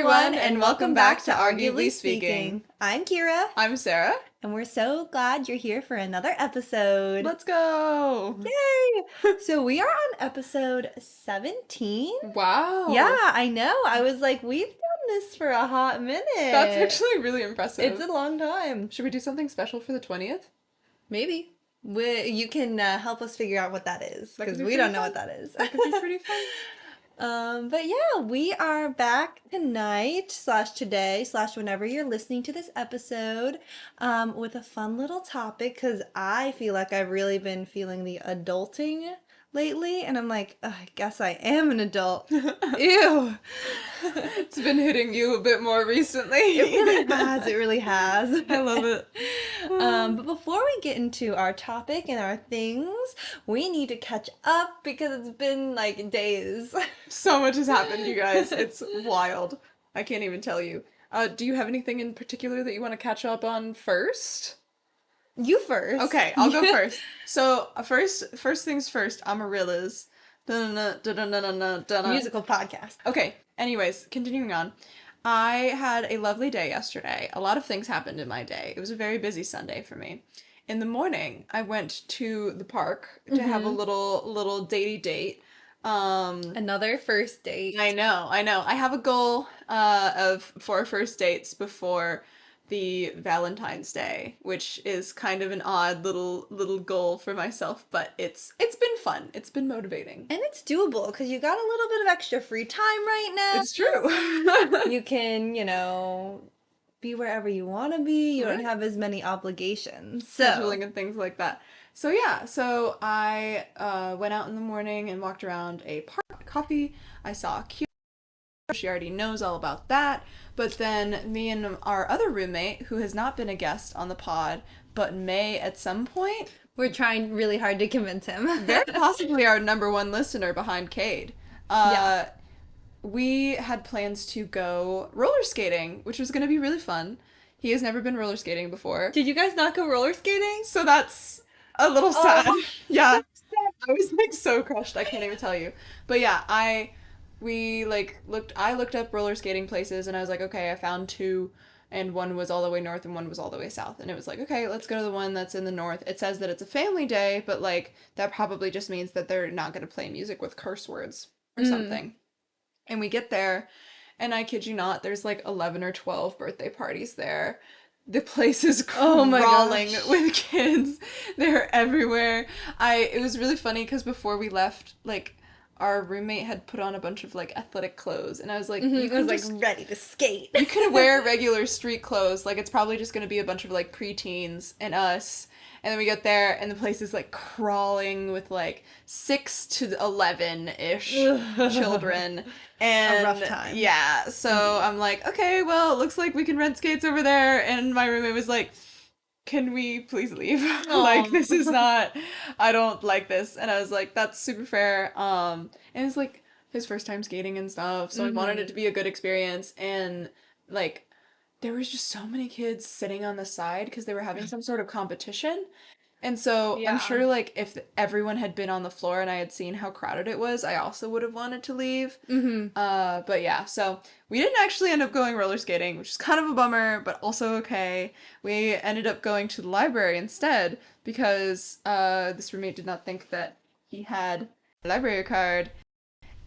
everyone, and welcome back to Arguably Speaking. I'm Kiera, I'm Sarah. and we're so glad you're here for another episode. Let's go! Yay! So we are on episode 17. Wow. Yeah, I know. I was like, we've done this for a hot minute. That's actually really impressive. It's a long time. Should we do something special for the 20th? Maybe. You can help us figure out what that is, because we don't know what that is. That could be pretty fun. But yeah, we are back tonight / today / whenever you're listening to this episode, with a fun little topic, because I feel like I've really been feeling the adulting lately, and I'm like, "Ugh, I guess I am an adult." Ew. It's been hitting you a bit more recently. It really has. It really has. I love it. But before we get into our topic and our things, we need to catch up because it's been like days. So much has happened, you guys. It's wild. I can't even tell you. Do you have anything in particular that you want to catch up on first? You first. Okay, I'll go first. So, first things first, Amarillas. Musical podcast. Okay, anyways, continuing on. I had a lovely day yesterday. A lot of things happened in my day. It was a very busy Sunday for me. In the morning, I went to the park to have a little datey date. Another first date. I know. I have a goal of 4 first dates before the Valentine's Day, which is kind of an odd little goal for myself, but it's been fun. It's been motivating. And it's doable because you got a little bit of extra free time right now. It's true. You can, be wherever you want to be. You don't have as many obligations. Scheduling and things like that. So yeah, I went out in the morning and walked around a park, coffee. I saw a cute. She already knows all about that. But then me and our other roommate, who has not been a guest on the pod, but may at some point. We're trying really hard to convince him. Very possibly our #1 listener behind Cade. We had plans to go roller skating, which was going to be really fun. He has never been roller skating before. Did you guys not go roller skating? So that's a little sad. Yeah. I was like so crushed. I can't even tell you. But yeah, I looked up roller skating places, and I was like, okay, I found 2, and one was all the way north and one was all the way south. And it was like, okay, let's go to the one that's in the north. It says that it's a family day, but like that probably just means that they're not going to play music with curse words or something. And we get there, and I kid you not, there's like 11 or 12 birthday parties there. The place is crawling with kids. They're everywhere. It was really funny because before we left, like, our roommate had put on a bunch of like athletic clothes, and I was like, you could like ready to skate. You could wear regular street clothes. Like, it's probably just gonna be a bunch of like preteens and us. And then we get there, and the place is like crawling with like 6 to 11-ish children. And a rough time. Yeah. So I'm like, okay, well, it looks like we can rent skates over there. And my roommate was like, can we please leave? Like, this is not, I don't like this. And I was like, that's super fair. And it's like his first time skating and stuff, so I wanted it to be a good experience. And like, there was just so many kids sitting on the side because they were having some sort of competition. And so I'm sure, like, if everyone had been on the floor and I had seen how crowded it was, I also would have wanted to leave. But yeah, so we didn't actually end up going roller skating, which is kind of a bummer, but also okay. We ended up going to the library instead because this roommate did not think that he had a library card.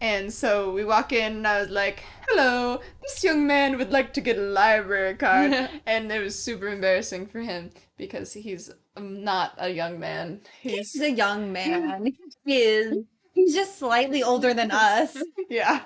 And so we walk in, and I was like, hello, this young man would like to get a library card. And it was super embarrassing for him because he's not a young man. He's a young man. He's just slightly older than us. Yeah.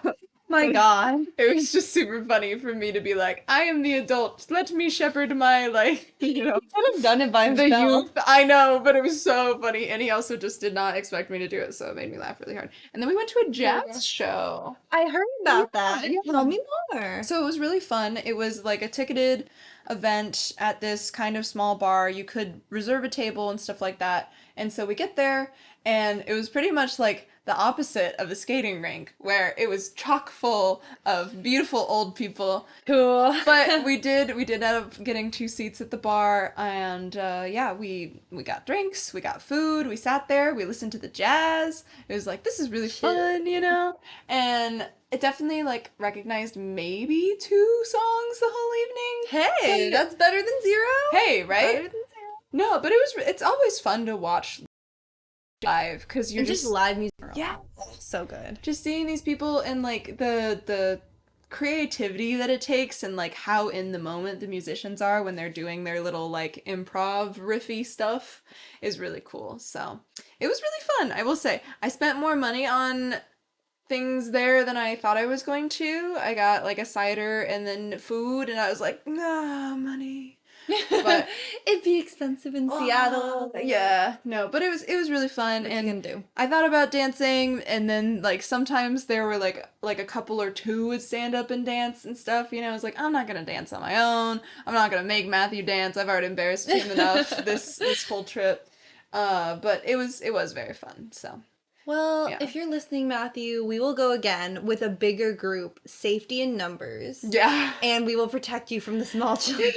My God. It was just super funny for me to be like, I am the adult. Let me shepherd my, like, He could have done it by himself. The youth. I know, but it was so funny. And he also just did not expect me to do it, so it made me laugh really hard. And then we went to a jazz show. I heard about that. Tell me more. So it was really fun. It was like a ticketed event at this kind of small bar. You could reserve a table and stuff like that. And so we get there, and it was pretty much like the opposite of a skating rink, where it was chock full of beautiful old people. Cool. But we did end up getting 2 seats at the bar, and yeah, we got drinks, we got food, we sat there, we listened to the jazz. It was like, this is really fun, you know? And it definitely like recognized maybe 2 songs the whole evening. Hey, But that's better than zero. hey, Better right? than zero. No, but it's always fun to watch live because you're And just just live music. yeah, So good. just seeing these people and like the creativity that it takes and like how in the moment the musicians are when they're doing their little like improv riffy stuff is really cool. So it was really fun, I will say. I spent more money on things there than I thought I was going to. I got like a cider and then food, and I was like, nah, money. But It'd be expensive in Seattle. yeah, no, but it was really fun, What you and gonna do? I thought about dancing, and then like sometimes there were like a couple or two would stand up and dance and stuff. You know, I was like, I'm not gonna dance on my own. I'm not gonna make Matthew dance. I've already embarrassed him enough this whole trip. But it was very fun. So Well, yeah, if you're listening, Matthew, we will go again with a bigger group, safety in numbers, yeah. and we will protect you from the small children.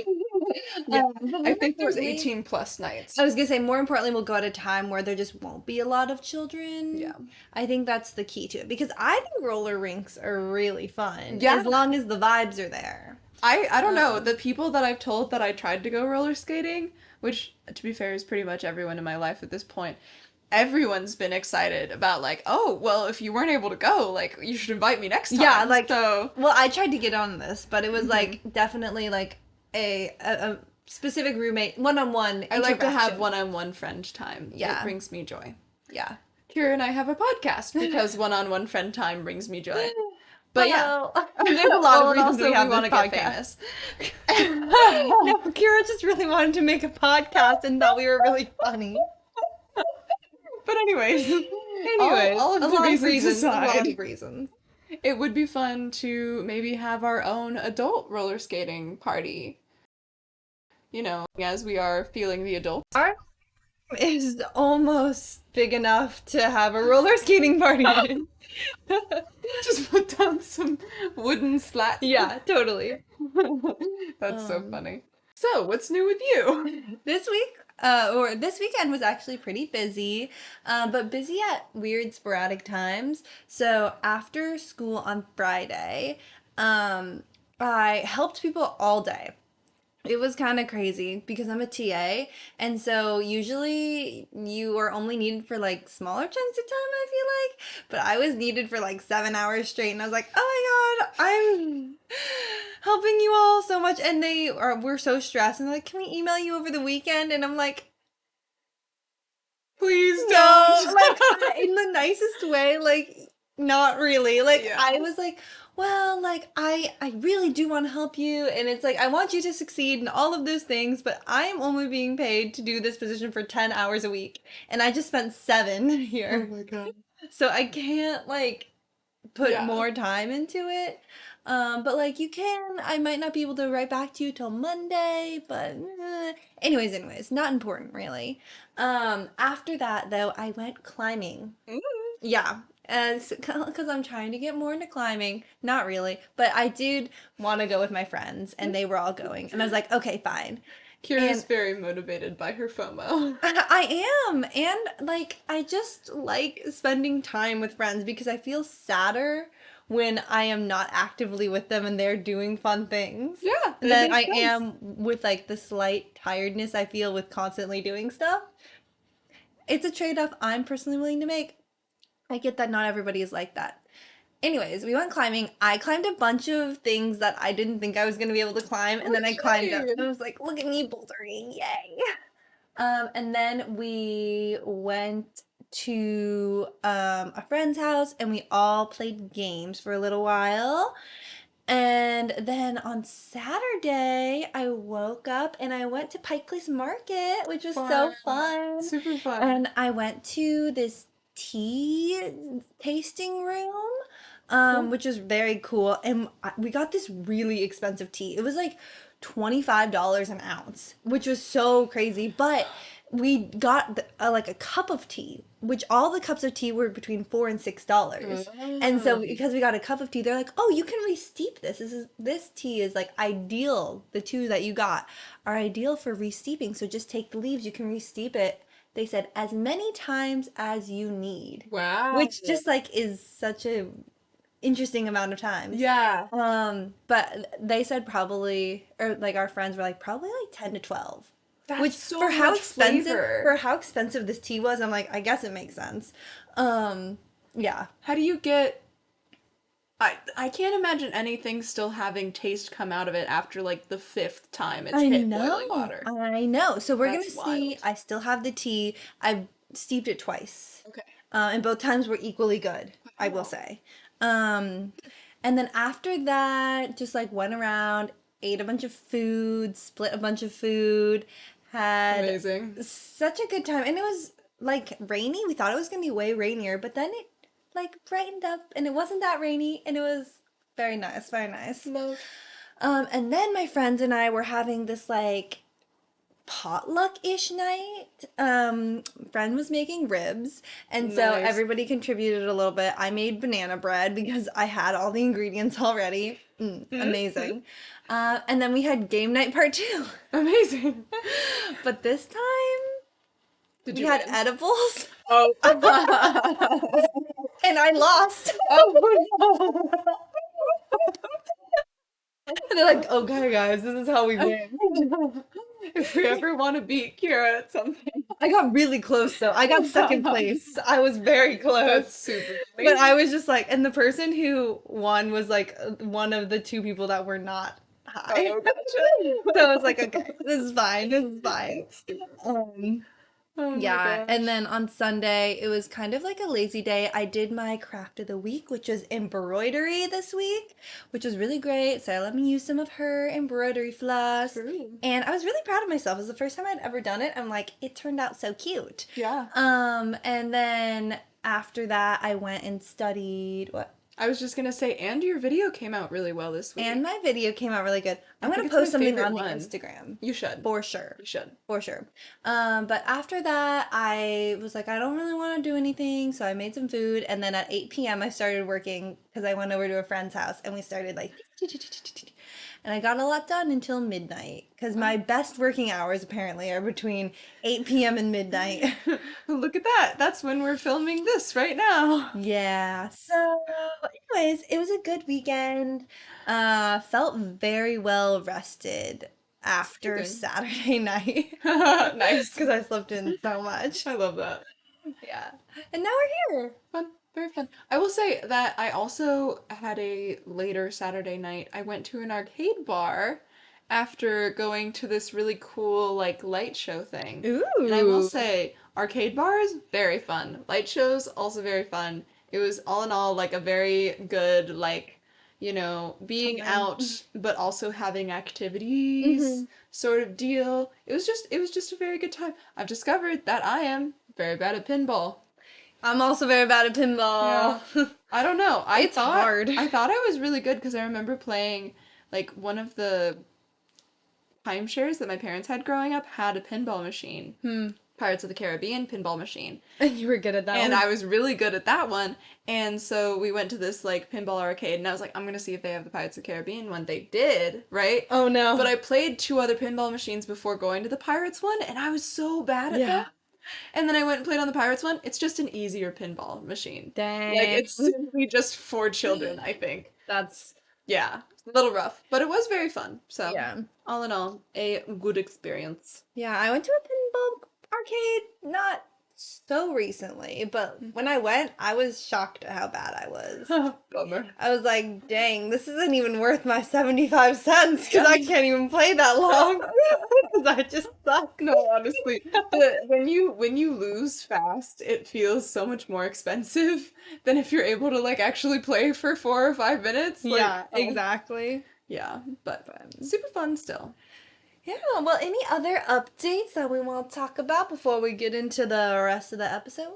Yeah, But I more think there's importantly, 18 plus nights. I was gonna say, more importantly, we'll go at a time where there just won't be a lot of children. Yeah. I think that's the key to it because I think roller rinks are really fun Yeah. as long as the vibes are there. I don't know. The people that I've told that I tried to go roller skating, which to be fair is pretty much everyone in my life at this point, everyone's been excited about like, oh, well, if you weren't able to go, like you should invite me next time. Yeah, like so well, I tried to get on this, but it was like definitely like a specific roommate one-on-one I like to have interaction. one-on-one friend time. Yeah. It brings me joy. Yeah. Kiera and I have a podcast because one-on-one friend time brings me joy. But yeah. Well, there's a lot of and reasons also we have want this to get podcast. famous. No, Kira just really wanted to make a podcast and thought we were really funny. But anyways, all of a the lot of reasons reasons, a lot aside, of reasons. it would be fun to maybe have our own adult roller skating party. You know, as we are feeling the adults. Our is almost big enough to have a roller skating party in. Just put down some wooden slats. Yeah, totally. That's so funny. So, what's new with you? This week, or this weekend was actually pretty busy, but busy at weird sporadic times. So after school on Friday, I helped people all day. It was kind of crazy because I'm a TA, and so usually you are only needed for like smaller chunks of time, I feel like. But I was needed for like 7 hours straight, and I was like, oh my God, I'm helping you all so much. And we're so stressed, and they're like, can we email you over the weekend? And I'm like, Please no, don't. like in the nicest way, like not really. Like Yeah. I was like, well, like I really do want to help you, and it's like I want you to succeed in all of those things, but I am only being paid to do this position for 10 hours a week, and I just spent 7 here. Oh my god. So I can't like put Yeah. more time into it. But like I might not be able to write back to you till Monday, but anyways, not important really. After that though, I went climbing. Mm. Yeah. Because I'm trying to get more into climbing. Not really, but I did want to go with my friends, and they were all going, and I was like, okay, fine. Kira's And- very motivated by her FOMO. I am, and like I just like spending time with friends because I feel sadder when I am not actively with them and they're doing fun things. Yeah. Than I am with like the slight tiredness I feel with constantly doing stuff. It's a trade-off I'm personally willing to make. I get that not everybody is like that. Anyways, we went climbing. I climbed a bunch of things that I didn't think I was going to be able to climb, and then I climbed up. cute. And I was like, look at me bouldering, yay! And then we went to a friend's house, and we all played games for a little while. And then on Saturday, I woke up and I went to Pike Place Market, which was so fun. Super fun. And I went to this tea tasting room, which was very cool. And we got this really expensive tea. It was like $25 an ounce, which was so crazy. But we got like a cup of tea, which all the cups of tea were between $4 and $6. And so Mm. because we got a cup of tea, they're like, "Oh, you can re-steep this. This tea is like ideal. The two that you got are ideal for re-steeping. So just take the leaves. You can re-steep it." They said as many times as you need, Wow. which just like is such a interesting amount of times. Yeah. But they said probably, or like our friends were like probably like 10 to 12. That's Which so much flavor. for how expensive this tea was, I'm like, I guess it makes sense. Um, yeah. How do you get I can't imagine anything still having taste come out of it after like the fifth time it's I hit boiling know. water. I know. So we're gonna That's see. wild. I still have the tea. I've steeped it twice. Okay. And both times were equally good, I will Wow. say. Um, and then after that, just like went around, ate a bunch of food, split a bunch of food, had Amazing. such a good time. And it was like rainy. We thought it was gonna be way rainier, but then it like brightened up and it wasn't that rainy and it was very nice, very nice. Love. And then my friends and I were having this like potluck-ish night. Friend was making ribs, and so Nice. everybody contributed a little bit. I made banana bread because I had all the ingredients already. Amazing. And then we had game night part two. Amazing. But this time Did we you had win? edibles Oh. and I lost. Oh And they're like, okay, guys, this is how we win. no. If we ever want to beat Kiera at something. I got really close though. I got second place. I was very That's close. super But funny. I was just like, and the person who won was like one of the two people that were not high. Oh, gotcha. So I was like, okay, this is fine. This is fine. Um, Oh my yeah, and gosh. then on Sunday, it was kind of like a lazy day. I did my craft of the week, which was embroidery this week, which was really great. Sarah let me use some of her embroidery floss, True. and I was really proud of myself. It was the first time I'd ever done it. I'm like, it turned out so cute. Yeah. And then after that, I went and studied what? I was just gonna say, and your video came out really well this And week. my video came out really good. I I'm think gonna it's my post something favorite on the one. Instagram You should. for sure. You should. For sure. But after that, I was like, I don't really want to do anything. So I made some food. And then at 8 p.m., I started working because I went over to a friend's house and we started like, and I got a lot done until midnight because my best working hours apparently are between 8 p.m. and midnight. Look at that. That's when we're filming this right now. Yeah. So, anyways, it was a good weekend. Felt very well rested after Good. Saturday night Nice. because I slept in so much. I love that. Yeah. And now we're here. Fun. Very fun. I will say that I also had a later Saturday night. I went to an arcade bar after going to this really cool like light show thing. And I will Ooh. say, arcade bars, very fun. Light shows, also very fun. It was all in all like a very good like, being Time. out but also having activities Hmm. sort of deal. It was just a very good time. I've discovered that I am very bad at pinball. I'm also very bad at pinball. Yeah. I don't know. It's hard. I thought I was really good because I remember playing like one of the timeshares that my parents had growing up had a pinball machine. Pirates of the Caribbean pinball machine. And you were good at that And one. I was really good at that one. And so we went to this like pinball arcade and I was like, I'm gonna see if they have the Pirates of the Caribbean one. They did, right? Oh no. But I played two other pinball machines before going to the Pirates one and I was so bad at Yeah. them. And then I went and played on the Pirates one. It's just an easier pinball machine. Dang. Like it's simply just for children, I think. That's Yeah, a little rough, but it was very fun. So, yeah. all in all, a good experience. Yeah, I went to a pinball arcade not so recently, but when I went, I was shocked at how bad I was. Bummer. I was like, dang, this isn't even worth my 75 cents because I can't even play that long because I just suck. No, honestly, when you lose fast, it feels so much more expensive than if you're able to like actually play for 4 or 5 minutes. Like, Yeah, oh, exactly. yeah, but super fun still. Yeah, well, any other updates that we want to talk about before we get into the rest of the episode?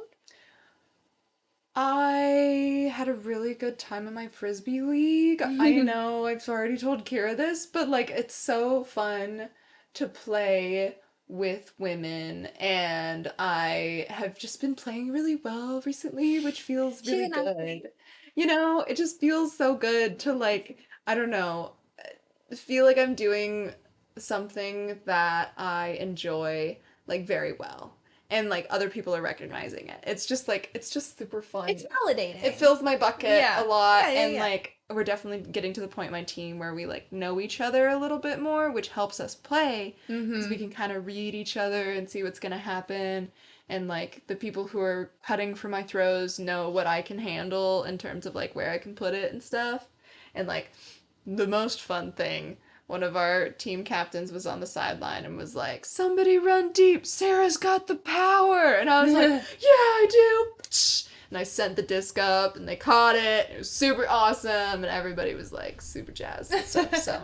I had a really good time in my frisbee league. I know I've already told Kira this, but like it's so fun to play with women, and I have just been playing really well recently, which feels She's really an athlete. good. You know, it just feels so good to like, I don't know, feel like I'm doing something that I enjoy like very well. And like other people are recognizing it. It's just like it's just super fun. It's It validating. fills my bucket a Yeah. lot, Yeah, yeah, and yeah. like we're definitely getting to the point in my team where we like know each other a little bit more, which helps us play because we Mm-hmm. can kind of read each other and see what's gonna happen. And like the people who are cutting for my throws know what I can handle in terms of like where I can put it and stuff. And like the most fun thing, one of our team captains was on the sideline and was like, "Somebody run deep. Sarah's got the power." And I was like, "Yeah, I do." And I sent the disc up and they caught it. It was super awesome and everybody was like super jazzed and stuff. So,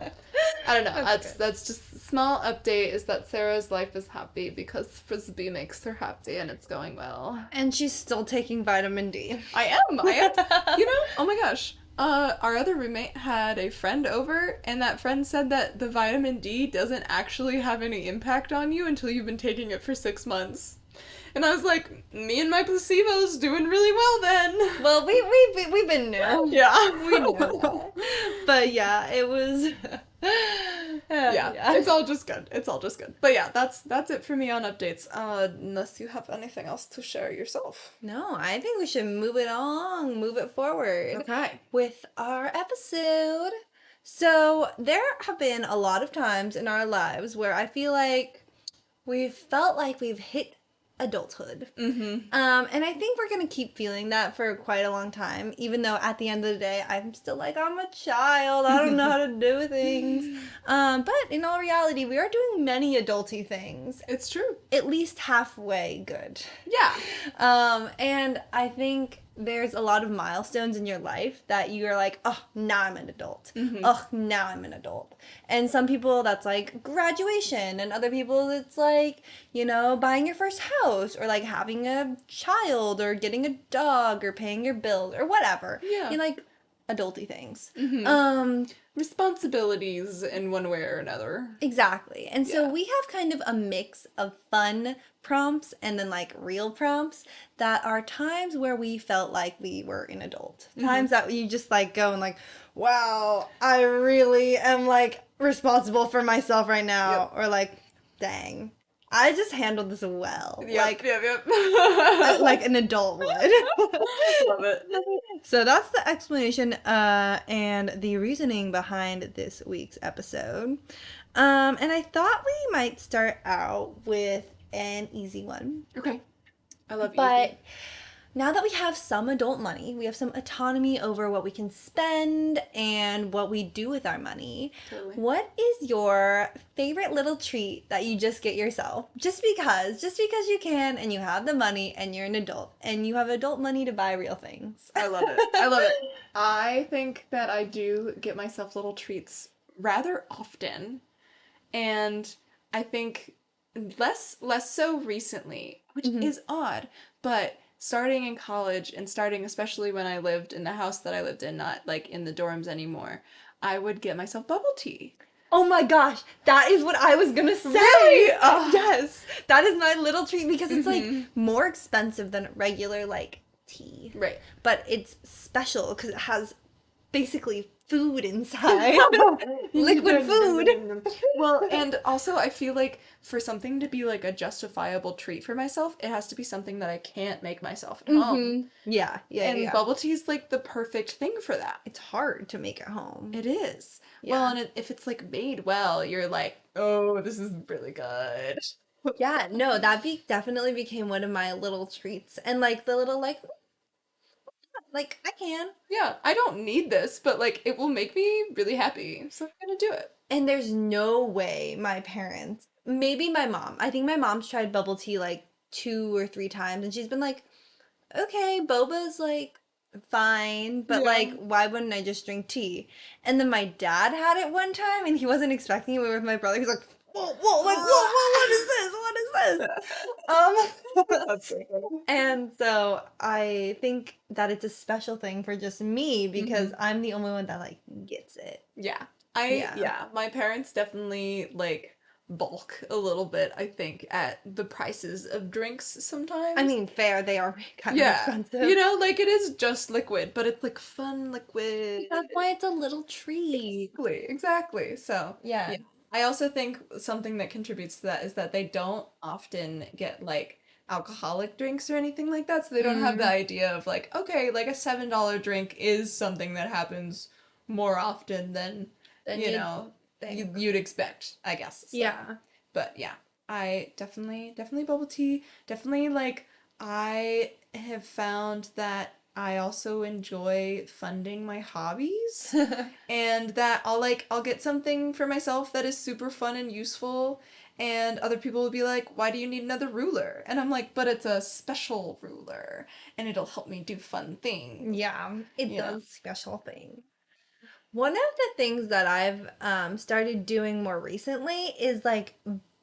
I don't know. That's That's good. that's just a small update is that Sarah's life is happy because frisbee makes her happy and it's going well. And she's still taking vitamin D. I am. You know, oh my gosh. Our other roommate had a friend over, and that friend said that the vitamin D doesn't actually have any impact on you until you've been taking it for 6 months. And I was like, me and my placebo's doing really well then. Well, we've been new. Yeah. We knew that. But yeah, it was Yeah, yeah. it's all just good. It's all just good. But yeah, that's it for me on updates. Unless you have anything else to share yourself. No, I think we should move it along, move it forward Okay. with our episode. So, there have been a lot of times in our lives where I feel like we've felt like we've hit adulthood. Mm-hmm. And I think we're gonna keep feeling that for quite a long time, even though at the end of the day, I'm still like, I'm a child, I don't know how to do things. But in all reality, we are doing many adulty things, It's true. at least halfway good. Yeah. And I think there's a lot of milestones in your life that you're like, oh, now I'm an adult. Mm-hmm. Oh, now I'm an adult. And some people that's like graduation, and other people it's like, you know, buying your first house, or like having a child, or getting a dog, or paying your bills, or whatever. Yeah. You know, like adulty things. Mm-hmm. Responsibilities in one way or another. Exactly. And so Yeah. we have kind of a mix of fun prompts and then like real prompts that are times where we felt like we were an adult. Times that you just like go and like, wow, I really am like responsible for myself right now. Yep. Or like, dang, I just handled this well. Yep, yep. Like an adult would. Love it. So that's the explanation and the reasoning behind this week's episode. And I thought we might start out with an easy one. Okay. I love But easy. now that we have some adult money, we have some autonomy over what we can spend and what we do with our money. Totally. What is your favorite little treat that you just get yourself? Just because you can and you have the money and you're an adult and you have adult money to buy real things. I love it. I love it. I think that I do get myself little treats rather often. And I think less so recently, which is odd, but starting in college and starting especially when I lived in the house that I lived in, not like in the dorms anymore, I would get myself bubble tea. Oh my gosh, that is what I was gonna say. Really? Ugh. Yes, that is my little treat because it's like Mhm. more expensive than regular like tea, Right. but it's special because it has basically food inside, liquid food. Well, and also I feel like for something to be like a justifiable treat for myself, it has to be something that I can't make myself at home. Yeah, yeah, And yeah. bubble tea is like the perfect thing for that. It's hard to make at home. It is. Yeah. Well, and if it's like made well, you're like, oh, this is really good. Yeah, no, that definitely became one of my little treats, and like the little like I can. Yeah, I don't need this, but like it will make me really happy, so I'm gonna do it. And there's no way my parents, maybe my mom, I think my mom's tried bubble tea like 2 or 3 times and she's been like, okay, boba's like fine, but Yeah. like, why wouldn't I just drink tea? And then my dad had it one time and he wasn't expecting it. We were with my brother. He's like, whoa, like, whoa, what is this? What is this? That's so funny. And so I think that it's a special thing for just me because I'm the only one that like gets it. Yeah. Yeah. My parents definitely like balk a little bit, I think, at the prices of drinks sometimes. I mean, fair, they are kind of Yeah. You expensive. know, like it is just liquid, but it's like fun liquid. That's why it's a little treat. Exactly, exactly. So, Yeah. yeah. I also think something that contributes to that is that they don't often get like alcoholic drinks or anything like that. So they don't have the Mm. idea of like, okay, like a $7 drink is something that happens more often than, Then you you'd know, think. you'd expect, I guess. So. Yeah. But yeah, I definitely bubble tea. Definitely like I have found that I also enjoy funding my hobbies and that I'll get something for myself that is super fun and useful and other people will be like, "Why do you need another ruler?" And I'm like, "But it's a special ruler and it'll help me do fun things." Yeah, it You know. does special things. One of the things that I've started doing more recently is like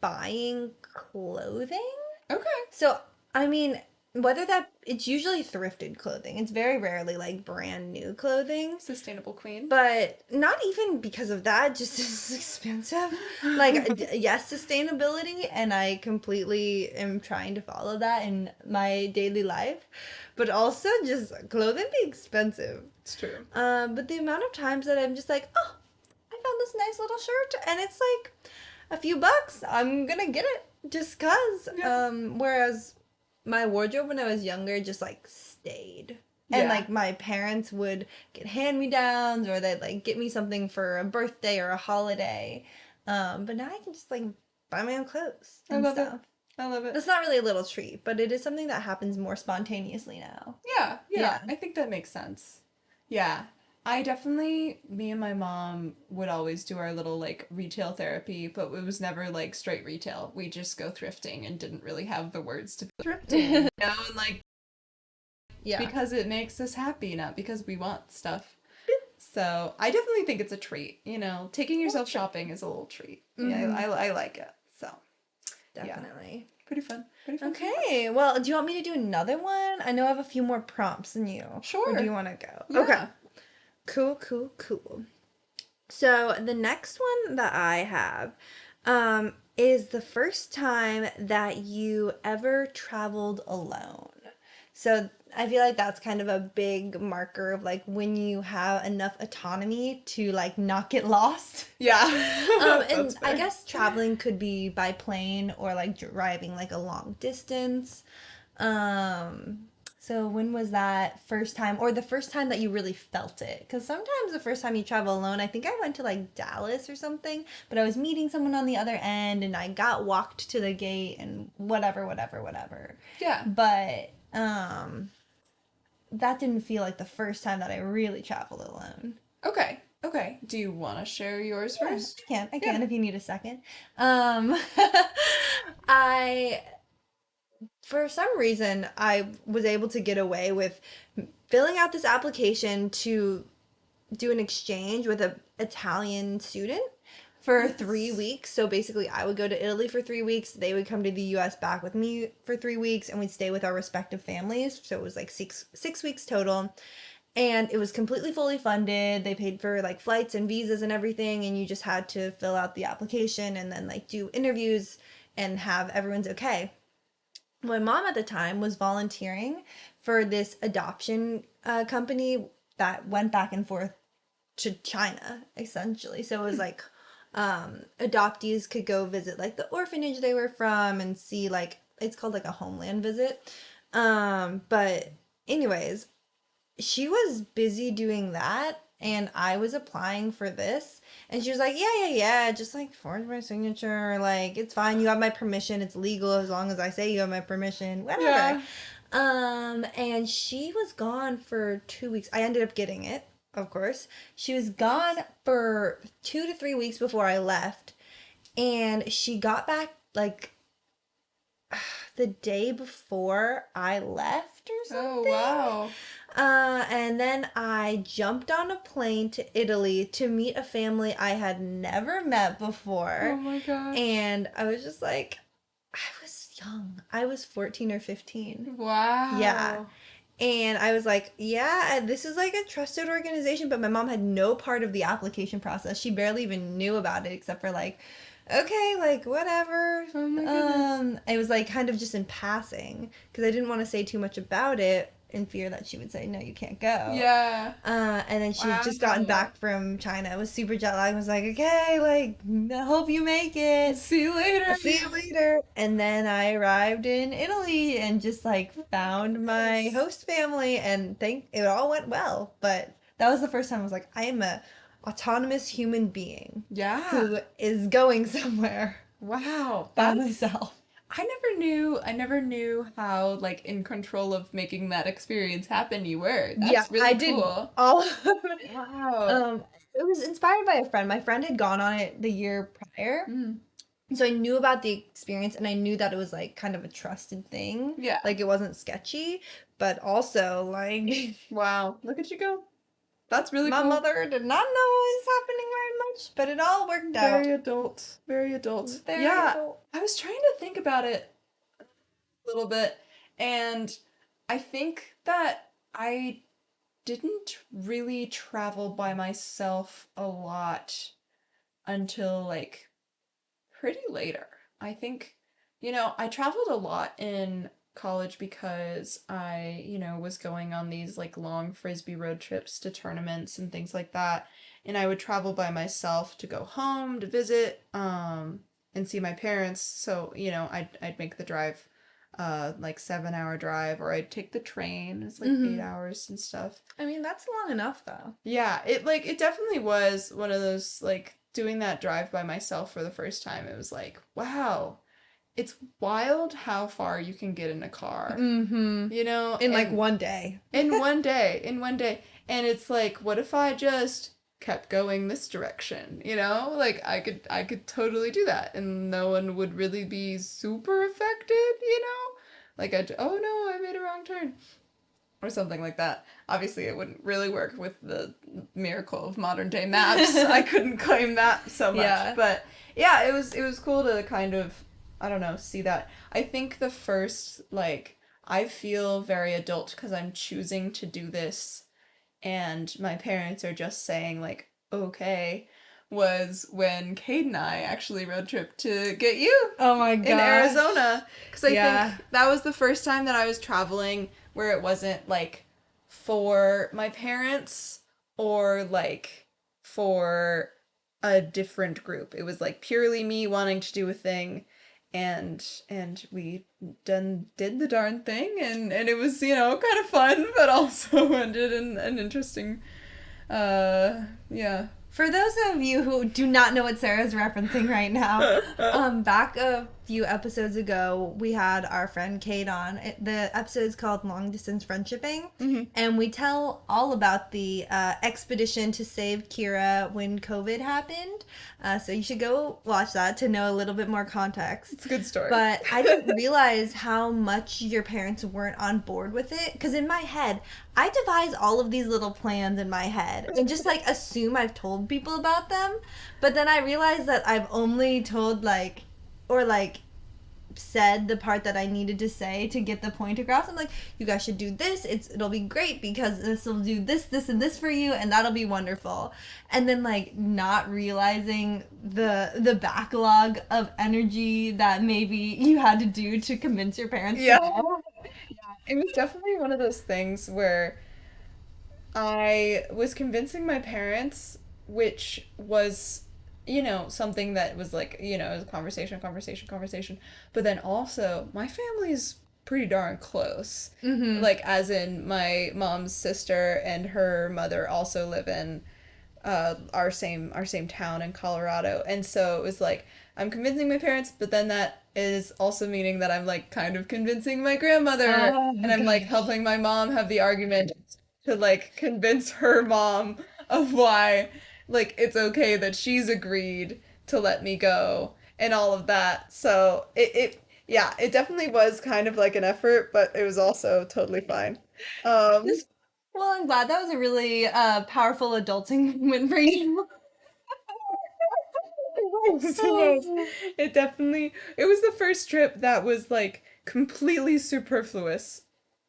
buying clothing. Okay. So, I mean, whether that it's usually thrifted clothing. It's very rarely like brand new clothing. Sustainable queen. But not even because of that, just it's expensive. Like, yes, sustainability, and I completely am trying to follow that in my daily life. But also, just clothing be expensive. It's true. But the amount of times that I'm just like, oh, I found this nice little shirt, and it's like a few bucks. I'm gonna get it just cause. Yeah. Whereas my wardrobe when I was younger just like stayed. And Yeah. like my parents would get hand-me-downs or they'd like get me something for a birthday or a holiday. But now I can just like buy my own clothes I and love it. stuff. I love it. It's not really a little treat, but it is something that happens more spontaneously now. Yeah, Yeah. I think that makes sense. Yeah. I definitely, me and my mom would always do our little like retail therapy, but it was never like straight retail. We just go thrifting and didn't really have the words to be thrifting. You know, and like Yeah. because it makes us happy, not because we want stuff. So I definitely think it's a treat. You know, taking yourself shopping is a little treat. Yeah, Mhm. I like it. So yeah, Definitely. pretty fun. Pretty fun. Okay, well, do you want me to do another one? I know I have a few more prompts than you. Or do Sure. you want to go? Yeah. Okay. Cool, cool, cool. So the next one that I have is the first time that you ever traveled alone. So I feel like that's kind of a big marker of like when you have enough autonomy to like not get lost. Yeah. And That's I fair. guess traveling could be by plane or like driving like a long distance. Um, so when was that first time or the first time that you really felt it? Because sometimes the first time you travel alone, I think I went to like Dallas or something, but I was meeting someone on the other end and I got walked to the gate and whatever, whatever, whatever. Yeah. But that didn't feel like the first time that I really traveled alone. Okay. Okay. Do you want to share yours first? I Yeah. can if you need a second. I for some reason I was able to get away with filling out this application to do an exchange with an Italian student for Yes. 3 weeks. So basically, I would go to Italy for 3 weeks. They would come to the U.S. back with me for 3 weeks, and we'd stay with our respective families. So it was like six weeks total, and it was completely fully funded. They paid for like flights and visas and everything, and you just had to fill out the application and then like do interviews and have everyone's okay. My mom at the time was volunteering for this adoption company that went back and forth to China, essentially. So it was like adoptees could go visit like the orphanage they were from and see like it's called like a homeland visit. But anyways, she was busy doing that and I was applying for this and she was like, yeah, just like forge my signature, like it's fine, you have my permission, it's legal as long as I say you have my permission, whatever. Yeah. And she was gone for 2 weeks. I ended up getting it, of course. She was gone for 2 to 3 weeks before I left. And she got back like the day before I left or Oh, something. wow. And then I jumped on a plane to Italy to meet a family I had never met Oh before. my gosh. And I was just like, I was young. I was 14 or 15. Wow. Yeah. And I was like, yeah, this is like a trusted organization, but my mom had no part of the application process. She barely even knew about it except for like okay, like whatever. Oh my goodness. It was like kind of just in passing because I didn't want to say too much about it in fear that she would say, no, you can't go. Yeah. And then she had just gotten Wow. back from China. It was super jet lagged. I was like, okay, like, I hope you make it. See you later. I'll see you later. And then I arrived in Italy and just like found my Yes. host family and think it all went well. But that was the first time I was like, I am a autonomous human being Yeah. who is going somewhere Wow. by That's myself. I never knew how like in control of making that experience happen you were. Yeah, That's I really did cool. all of it. Wow. It was inspired by a friend. My friend had gone on it the year prior. Mm. So I knew about the experience and I knew that it was like kind of a trusted thing. Yeah. Like it wasn't sketchy, but also like Wow. Look at you go. That's really my cool. mother did not know what was happening very much, but it all worked out. Very adult. Very adult. Very Yeah. adult. I was trying to think about it a little bit, and I think that I didn't really travel by myself a lot until like pretty later. I think, I traveled a lot in college because I was going on these like long frisbee road trips to tournaments and things like that. And I would travel by myself to go home to visit and see my parents. So, I'd make the drive like 7-hour drive, or I'd take the train. It's like 8 hours and stuff. I mean, that's long enough though. Yeah, it definitely was one of those like doing that drive by myself for the first time. It was like, wow, it's wild how far you can get in a car. Mm-hmm. In like And one day. in one day. And it's like, what if I just kept going this direction? Like I could totally do that and no one would really be super affected. Like oh no, I made a wrong turn or something like that. Obviously, it wouldn't really work with the miracle of modern day maps. I couldn't claim that so much, Yeah. but yeah, it was cool to kind of, I don't know, see that. I think the first like I feel very adult because I'm choosing to do this, and my parents are just saying like okay. Was when Cade and I actually road trip to get you Oh my in gosh. Arizona. Because I Yeah. think that was the first time that I was traveling where it wasn't like for my parents or like for a different group. It was like purely me wanting to do a thing, and we did the darn thing, and it was kind of fun but also ended in an interesting yeah. For those of you who do not know what Sarah's referencing right now, back a few episodes ago, we had our friend Kate on. The episode is called Long Distance Friendshipping, and we tell all about the expedition to save Kiera when COVID happened. So you should go watch that to know a little bit more context. It's a good story. But I didn't realize how much your parents weren't on board with it. Because in my head, I devise all of these little plans in my head and just like assume I've told people about them. But then I realized that I've only told like said the part that I needed to say to get the point across. I'm like, you guys should do this. It'll be great because this will do this, this, and this for you, and that'll be wonderful. And then like not realizing the backlog of energy that maybe you had to do to convince your parents. Yeah. To go. It was definitely one of those things where I was convincing my parents, which was, something that was like, it was conversation. But then also, my family's pretty darn close. Mm-hmm. Like, as in, my mom's sister and her mother also live in our same town in Colorado. And so it was like I'm convincing my parents, but then that is also meaning that I'm like kind of convincing my grandmother, Oh and my I'm like gosh. helping my mom have the argument to like convince her mom of why like it's okay that she's agreed to let me go and all of that. So it yeah, it definitely was kind of like an effort, but it was also totally fine. Um This, well, I'm glad that was a really powerful adulting moment for you. it was. It was the first trip that was like completely superfluous.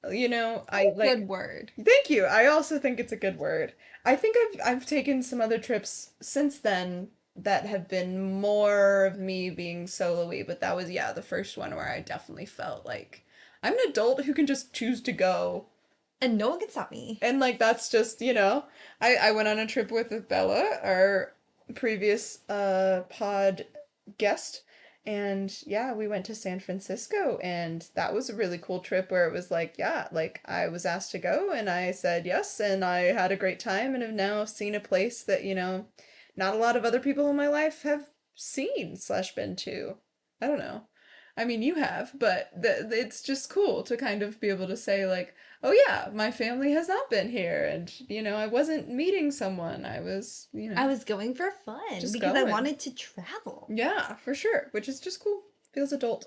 I like Good word. thank you. I also think it's a good word. I think I've taken some other trips since then that have been more of me being solo-y, but that was, yeah, the first one where I definitely felt like I'm an adult who can just choose to go. And no one can stop me. And like that's just, I went on a trip with Bella, our previous pod guest, and yeah, we went to San Francisco, and that was a really cool trip where it was like, yeah, like I was asked to go and I said yes, and I had a great time and have now seen a place that, not a lot of other people in my life have seen slash been to. I don't know. I mean, you have, but it's just cool to kind of be able to say like, oh yeah, my family has not been here, and I wasn't meeting someone. I was, I was going for fun just because I going. wanted to travel. Yeah, for sure, which is just cool. Feels adult.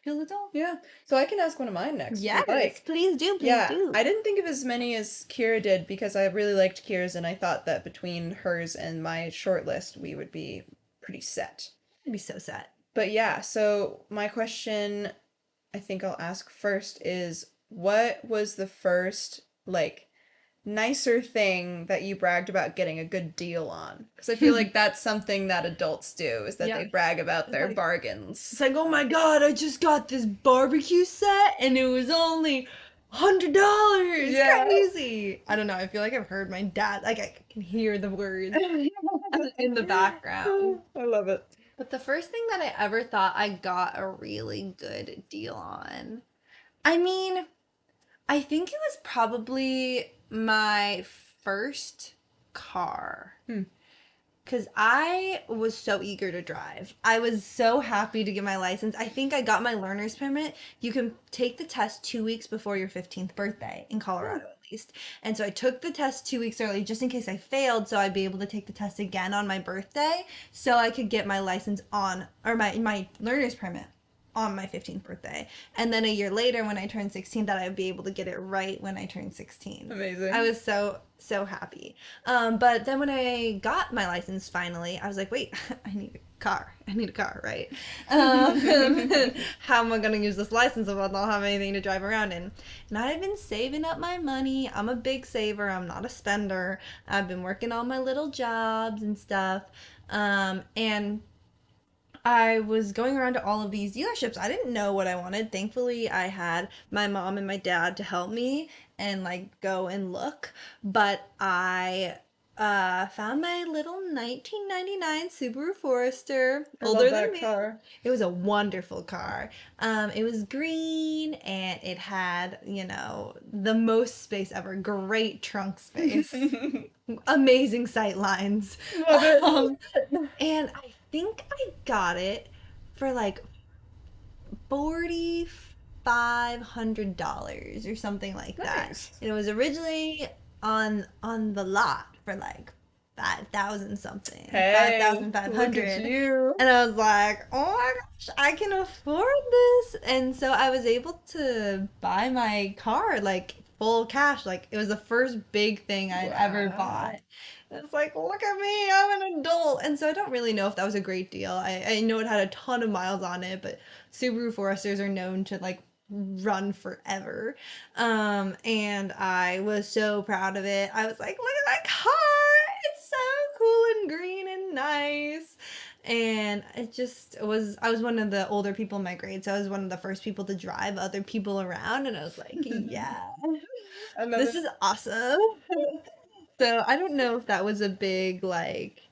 Feel adult. Yeah. So I can ask one of mine next if you'd Yes, like. please do, please Yeah, do. I didn't think of as many as Kira did because I really liked Kira's, and I thought that between hers and my short list, we would be pretty set. I'd be so sad. But yeah, so my question I think I'll ask first is what was the first like nicer thing that you bragged about getting a good deal on? Because I feel like that's something that adults do is that Yeah. they brag about It's their like- bargains. It's like, oh my god, I just got this barbecue set and it was only $100. Yeah. Crazy. I don't know. I feel like I've heard my dad. Like I can hear the words in the background. I love it. But the first thing that I ever thought I got a really good deal on, I mean, I think it was probably my first car. Because I was so eager to drive. I was so happy to get my license. I think I got my learner's permit. You can take the test 2 weeks before your 15th birthday in Colorado, at least. And so I took the test 2 weeks early just in case I failed, so I'd be able to take the test again on my birthday so I could get my license on, or my learner's permit on my 15th birthday. And then a year later when I turned 16 that I'd be able to get it right when I turned 16. Amazing. I was so happy. But then when I got my license finally, I was like, wait, I need a car. I need a car, right? How am I going to use this license if I don't have anything to drive around in? And I've been saving up my money. I'm a big saver. I'm not a spender. I've been working all my little jobs and stuff. And I was going around to all of these dealerships. I didn't know what I wanted. Thankfully, I had my mom and my dad to help me and like go and look. But I found my little 1999 Subaru Forester, older than me. Car. It was a wonderful car. It was green and it had, the most space ever. Great trunk space. Amazing sight lines. Love it. And I think I got it for like $4,500 or something like that. Nice. And it was originally on the lot for like 5,000 something. Hey, 5,500. look at you. And I was like, oh my gosh, I can afford this. And so I was able to buy my car like full cash. Like it was the first big thing I'd ever Wow. bought. It's like, look at me, I'm an adult. And so I don't really know if that was a great deal. I know it had a ton of miles on it, but Subaru Foresters are known to like run forever. And I was so proud of it. I was like, look at my car. It's so cool and green and nice. And I was one of the older people in my grade, so I was one of the first people to drive other people around, and I was like, yeah, this is awesome. So I don't know if that was a big like,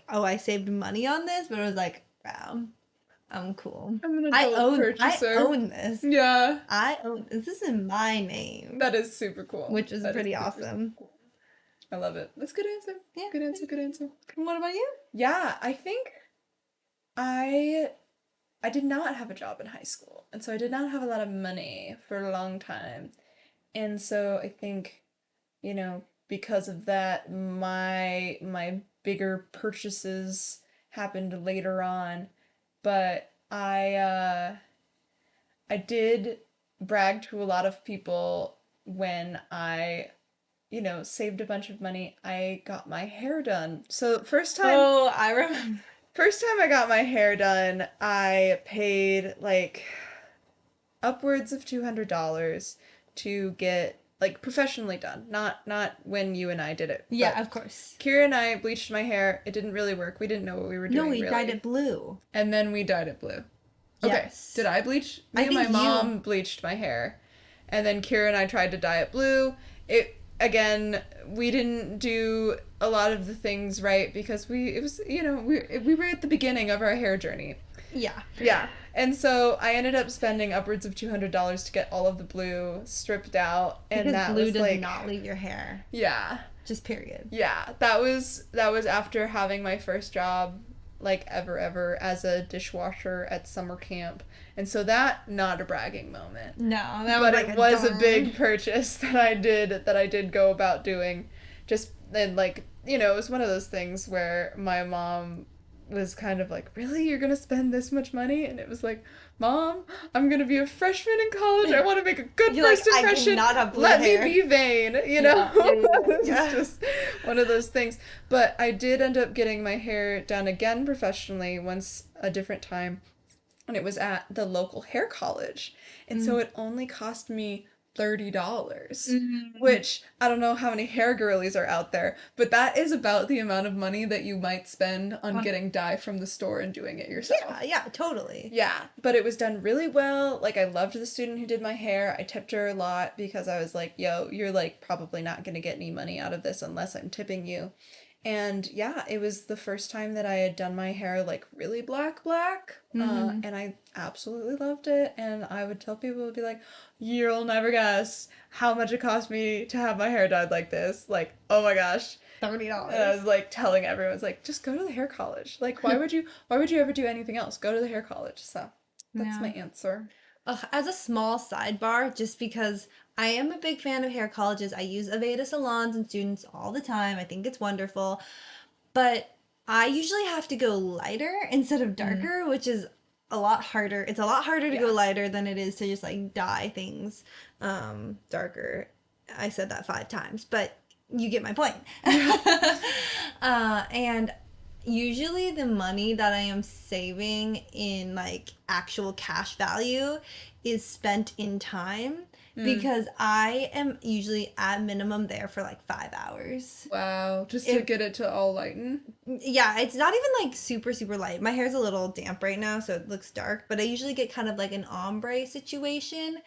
oh, I saved money on this, but it was like, wow, I'm cool. I'm an I adult purchaser. own this. Yeah. I own this. This is in my name, That is super cool. which is That pretty super, awesome. super cool. I love it. That's a good answer. Yeah. Good answer, good answer. What about you? Yeah, I think I did not have a job in high school, and so I did not have a lot of money for a long time. And so I think, because of that, my bigger purchases happened later on. But I did brag to a lot of people when I, saved a bunch of money. I got my hair done. So first time Oh, I remember. First time I got my hair done, I paid like upwards of $200 to get like professionally done, not when you and I did it. Yeah, But of course. Kira and I bleached my hair. It didn't really work. We didn't know what we were No, doing we dyed really. it blue. And then we dyed it blue. Okay. Did Yes. I bleach? I Me and my think you. mom bleached my hair. And then Kira and I tried to dye it blue. It again, we didn't do a lot of the things right because it was, we were at the beginning of our hair journey. Yeah. Yeah. And so I ended up spending upwards of $200 to get all of the blue stripped out, and Because that blue was does like, not leave your hair. yeah. Just period. Yeah, that was after having my first job, like ever as a dishwasher at summer camp. And so that, not a bragging moment. No, that was But like it a was a darn. big purchase that I did go about doing. Just and like, it was one of those things where my mom was kind of like, "Really? You're gonna spend this much money?" And it was like, "Mom, I'm gonna be a freshman in college. I want to make a good You're like, first I impression. cannot have blue Let hair." me be vain," Yeah, yeah, yeah, It's yeah. just one of those things. But I did end up getting my hair done again professionally once a different time, and it was at the local hair college. And so it only cost me $30, Mm. which I don't know how many hair girlies are out there, but that is about the amount of money that you might spend on On- getting dye from the store and doing it yourself. Yeah, yeah, totally. Yeah, but it was done really well. Like, I loved the student who did my hair. I tipped her a lot because I was like, yo, you're like probably not going to get any money out of this unless I'm tipping you. And yeah, it was the first time that I had done my hair like really black. And I absolutely loved it. And I would tell people, would be like, you'll never guess how much it cost me to have my hair dyed like this. Like, oh my gosh. $30. And I was like telling everyone, it's like, just go to the hair college. Like, why would you ever do anything else? Go to the hair college. So that's my Yeah. answer. As a small sidebar, just because I am a big fan of hair colleges, I use Aveda salons and students all the time. I think it's wonderful. But I usually have to go lighter instead of darker, which is a lot harder. It's a lot harder to go Yeah. lighter than it is to just like dye things darker. I said that 5 times, but you get my point. And usually the money that I am saving in like actual cash value is spent in time because I am usually at minimum there for like 5 hours. Wow. Just to get it to all lighten. Yeah, it's not even like super, super light. My hair's a little damp right now, so it looks dark, but I usually get kind of like an ombre situation.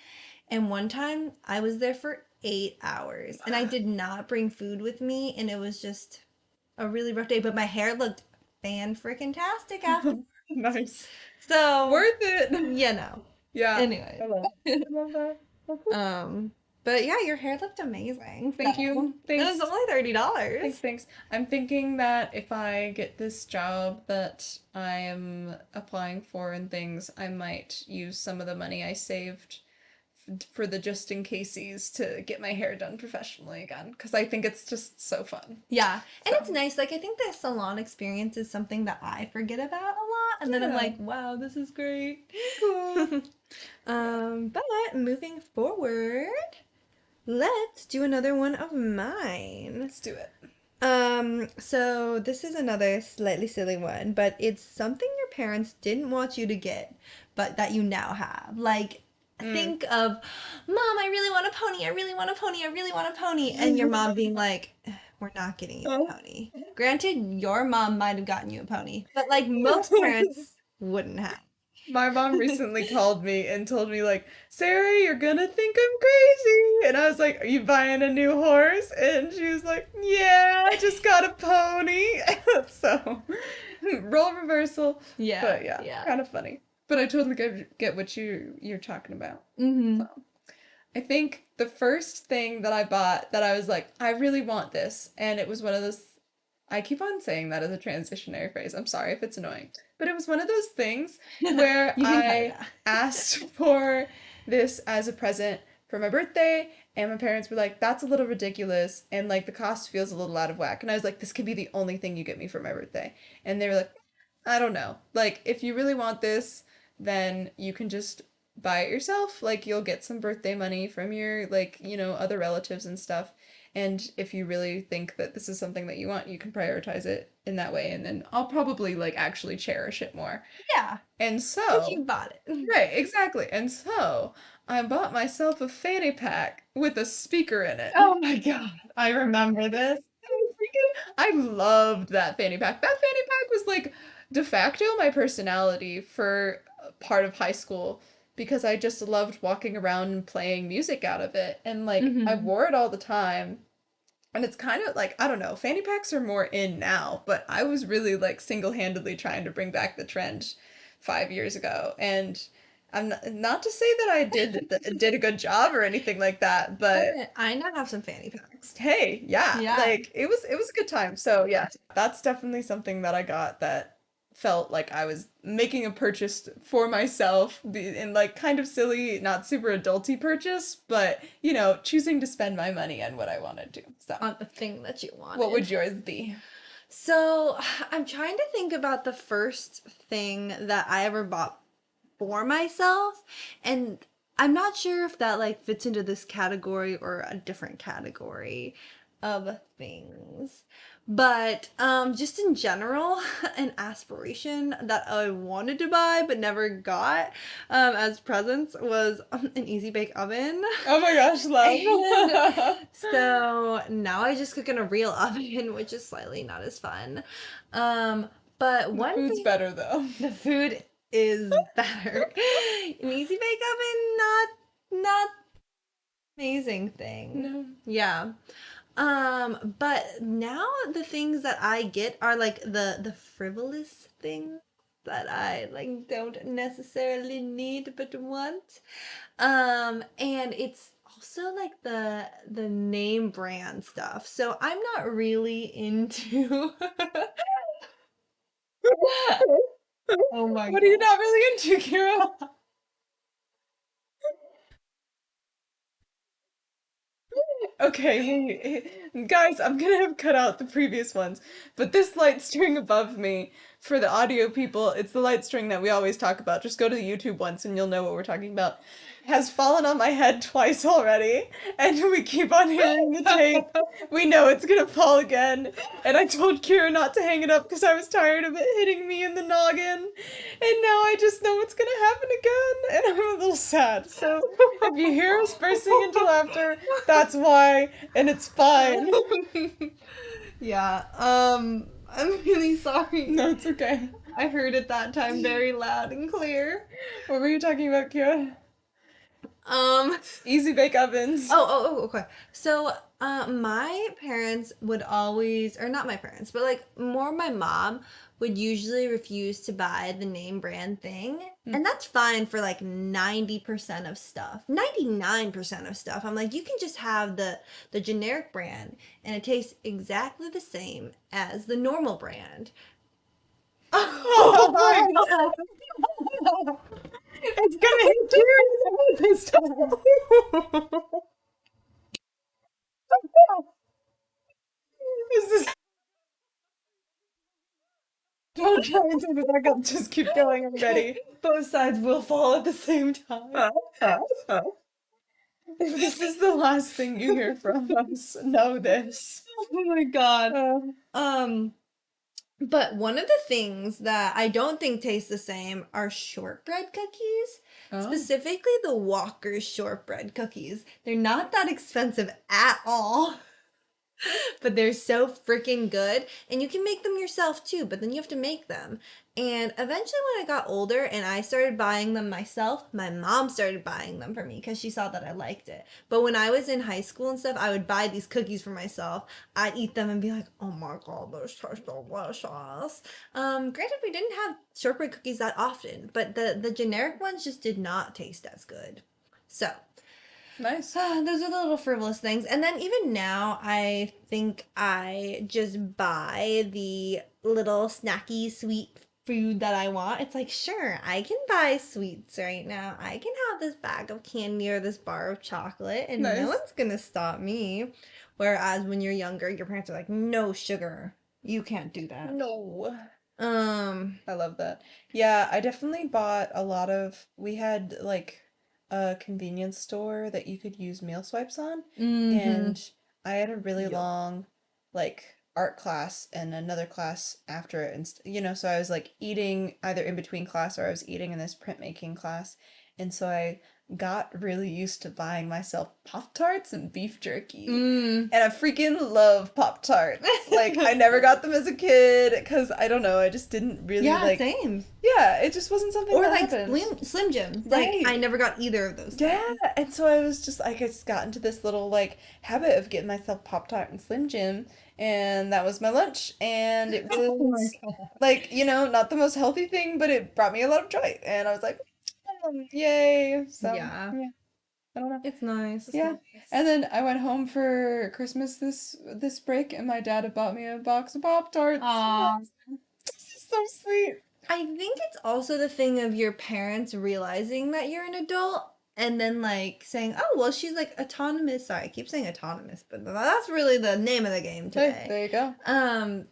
And one time I was there for 8 hours and I did not bring food with me, and it was just a really rough day, but my hair looked fan-freaking-tastic after. Nice. So, Worth it. you know. Yeah. Anyway. I love that. But yeah, your hair looked amazing. Thank So, you. It Thanks. was only $30. Thanks. I'm thinking that if I get this job that I am applying for and things, I might use some of the money I saved for the just in caseies to get my hair done professionally again, because I think it's just so fun. Yeah. And So. it's nice. Like, I think the salon experience is something that I forget about a lot. And then I'm Yeah. like, wow, this is great. Cool. But moving forward, let's do another one of mine. Let's do it. So this is another slightly silly one, but it's something your parents didn't want you to get, but that you now have. Like, think of, Mom, I really want a pony. I really want a pony. I really want a pony. And your mom being like, we're not getting you a pony. Granted, your mom might have gotten you a pony, but like most parents wouldn't have. My mom recently called me and told me, like, Sarah, you're gonna think I'm crazy. And I was like, are you buying a new horse? And she was like, yeah, I just got a pony. So, role reversal. Yeah. But yeah, kind of funny. But I totally get what you're talking about. Mm-hmm. So, I think the first thing that I bought that I was like, I really want this, and it was one of those, I keep on saying that as a transitionary phrase. I'm sorry if it's annoying. But it was one of those things where You can cut I it out. asked for this as a present for my birthday, and my parents were like, that's a little ridiculous, and like the cost feels a little out of whack. And I was like, this could be the only thing you get me for my birthday. And they were like, I don't know. Like, if you really want this, then you can just buy it yourself. Like, you'll get some birthday money from your, like, other relatives and stuff. And if you really think that this is something that you want, you can prioritize it in that way, and then I'll probably like actually cherish it more. Yeah, And because so, you bought it. right, exactly. And so, I bought myself a fanny pack with a speaker in it. Oh my God, I remember this. I loved that fanny pack. That fanny pack was like de facto my personality for part of high school because I just loved walking around and playing music out of it. And like I Hmm. wore it all the time. And it's kind of like, I don't know, fanny packs are more in now, but I was really like single-handedly trying to bring back the trend 5 years ago. And I'm not to say that I did a good job or anything like that, but I now have some fanny packs. hey, yeah, Yeah. like it was a good time. So yeah, that's definitely something that I got that felt like I was making a purchase for myself in like kind of silly, not super adulty purchase, but choosing to spend my money on what I wanted to. So, On the thing that you what wanted. would yours be? So I'm trying to think about the first thing that I ever bought for myself, and I'm not sure if that like fits into this category or a different category of things. But just in general, an aspiration that I wanted to buy but never got as presents was an easy bake oven. Oh my gosh, And love. so now I just cook in a real oven, which is slightly not as fun. Um, but The one food's thing, better though. the food is better. An easy bake oven, not amazing thing. No. Yeah. But now the things that I get are like the frivolous things that I like don't necessarily need but want. And it's also like the name brand stuff. So I'm not really into Oh my What are you God. not really into, Kira? Okay, guys, I'm gonna have cut out the previous ones, but this light string above me, for the audio people, it's the light string that we always talk about. Just go to the YouTube once and you'll know what we're talking about. Has fallen on my head twice already, and we keep on hearing the tape. We know it's gonna fall again, and I told Kira not to hang it up because I was tired of it hitting me in the noggin, and now I just know it's gonna happen again, and I'm a little sad. So if you hear us bursting into laughter, that's why, and it's fine. Yeah, I'm really sorry. No, it's okay. I heard it that time very loud and clear. What were you talking about, Kira? Um, Easy bake ovens. okay. So, my parents would always, or not my parents, but like more my mom would usually refuse to buy the name brand thing. And that's fine for like 90% of stuff. 99% of stuff. I'm like, you can just have the generic brand and it tastes exactly the same as the normal brand. Oh my god. It's gonna hit Kira this time. Is this don't try and turn it back up, just keep going, I'm ready. Both sides will fall at the same time. If this is the last thing you hear from us, know this. Oh my God. Uh, Um, But one of the things that I don't think taste the same are shortbread cookies. oh. Specifically the Walker's shortbread cookies. They're not that expensive at all. But they're so freaking good. And you can make them yourself too, but then you have to make them. And eventually, when I got older and I started buying them myself, my mom started buying them for me because she saw that I liked it. But when I was in high school and stuff, I would buy these cookies for myself. I'd eat them and be like, oh my God, those taste delicious. Granted, we didn't have shortbread cookies that often, but the generic ones just did not taste as good. So, Nice. those are the little frivolous things. And then even now, I think I just buy the little snacky sweet food that I want. It's like, sure, I can buy sweets right now. I can have this bag of candy or this bar of chocolate, and no Nice. one's gonna stop me. Whereas when you're younger, your parents are like, no sugar. You can't do that. No. Um, I love that. Yeah, I definitely bought a lot of. We had like a convenience store that you could use meal swipes on, mm-hmm. and I had a really Yup. long, like, art class and another class after it, and so I was like eating either in between class or I was eating in this printmaking class, and so I got really used to buying myself Pop-Tarts and beef jerky. Mm. And I freaking love Pop-Tarts. Like, I never got them as a kid because I don't know, I just didn't really Yeah, like, same. yeah, it just wasn't something Or that like happened. Slim Jims. Like I Right. never got either of those Yeah, things. and so I was just like, I just got into this little like habit of getting myself Pop Tart and Slim Jim, and that was my lunch, and it Oh my was god. like, not the most healthy thing, but it brought me a lot of joy, and I was like, yay! So Yeah. yeah, I don't know. It's nice. It's Yeah, and nice. then I went home for Christmas this break, and my dad had bought me a box of Pop Tarts. Aw. This is so sweet. I think it's also the thing of your parents realizing that you're an adult and then like saying, "Oh, well, she's like autonomous." Sorry, I keep saying autonomous, but that's really the name of the game Hey, today. there you go.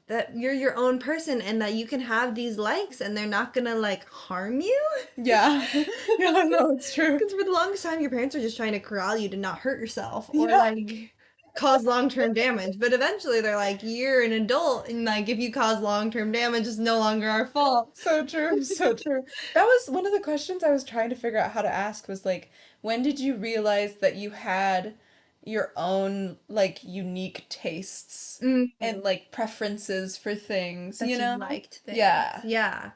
That you're your own person and that you can have these likes and they're not gonna like harm you. Yeah, yeah, no, it's true. Because for the longest time, your parents are just trying to corral you to not hurt yourself or Yeah. like cause long term damage. But eventually, they're like, you're an adult, and like if you cause long term damage, it's no longer our fault. So true, so true. That was one of the questions I was trying to figure out how to ask was like, when did you realize that you had your own like unique tastes Mm, and like preferences for things, that you you know? liked things. Yeah. Yeah.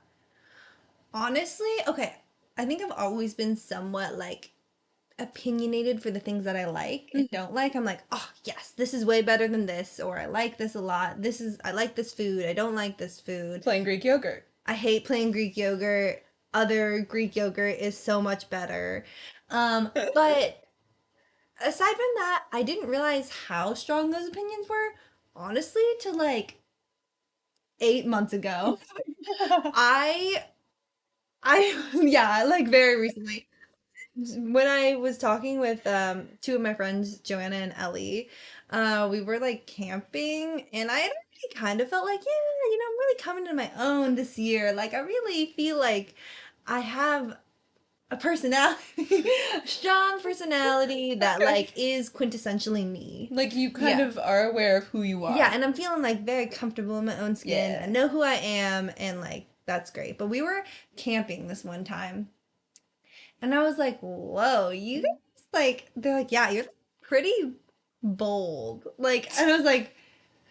Honestly, okay. I think I've always been somewhat like opinionated for the things that I like and Mhm. don't like. I'm like, oh yes, this is way better than this, or I like this a lot. I like this food. I don't like this food. Plain Greek yogurt. I hate plain Greek yogurt. Other Greek yogurt is so much better. But aside from that, I didn't realize how strong those opinions were, honestly, till like 8 months ago. I yeah, like very recently. When I was talking with two of my friends, Joanna and Ellie, we were like camping, and I had already kind of felt like, yeah, I'm really coming to my own this year. Like, I really feel like I have a personality, a strong personality that Okay. like is quintessentially me. Like you kind Yeah. of are aware of who you Yeah, are. and I'm feeling like very comfortable in my own skin. I Yeah. know who I am, and like that's great. But we were camping this one time, and I was like, whoa, you guys, like, they're like, yeah, you're pretty bold. Like, and I was like,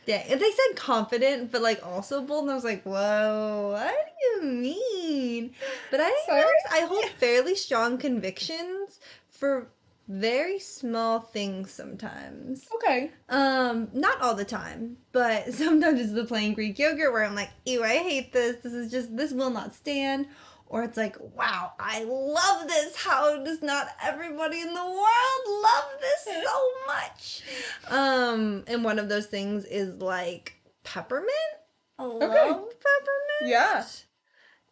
dang. And they said confident, but like also bold. And I was like, whoa, what do you mean? But I didn't Sorry? realize I hold fairly strong convictions for very small things sometimes. Okay. Not all the time, but sometimes it's the plain Greek yogurt where I'm like, ew, I hate this. This will not stand. Or it's like, wow, I love this. How does not everybody in the world love this so much? And one of those things is like peppermint. I Okay. love peppermint. Yeah.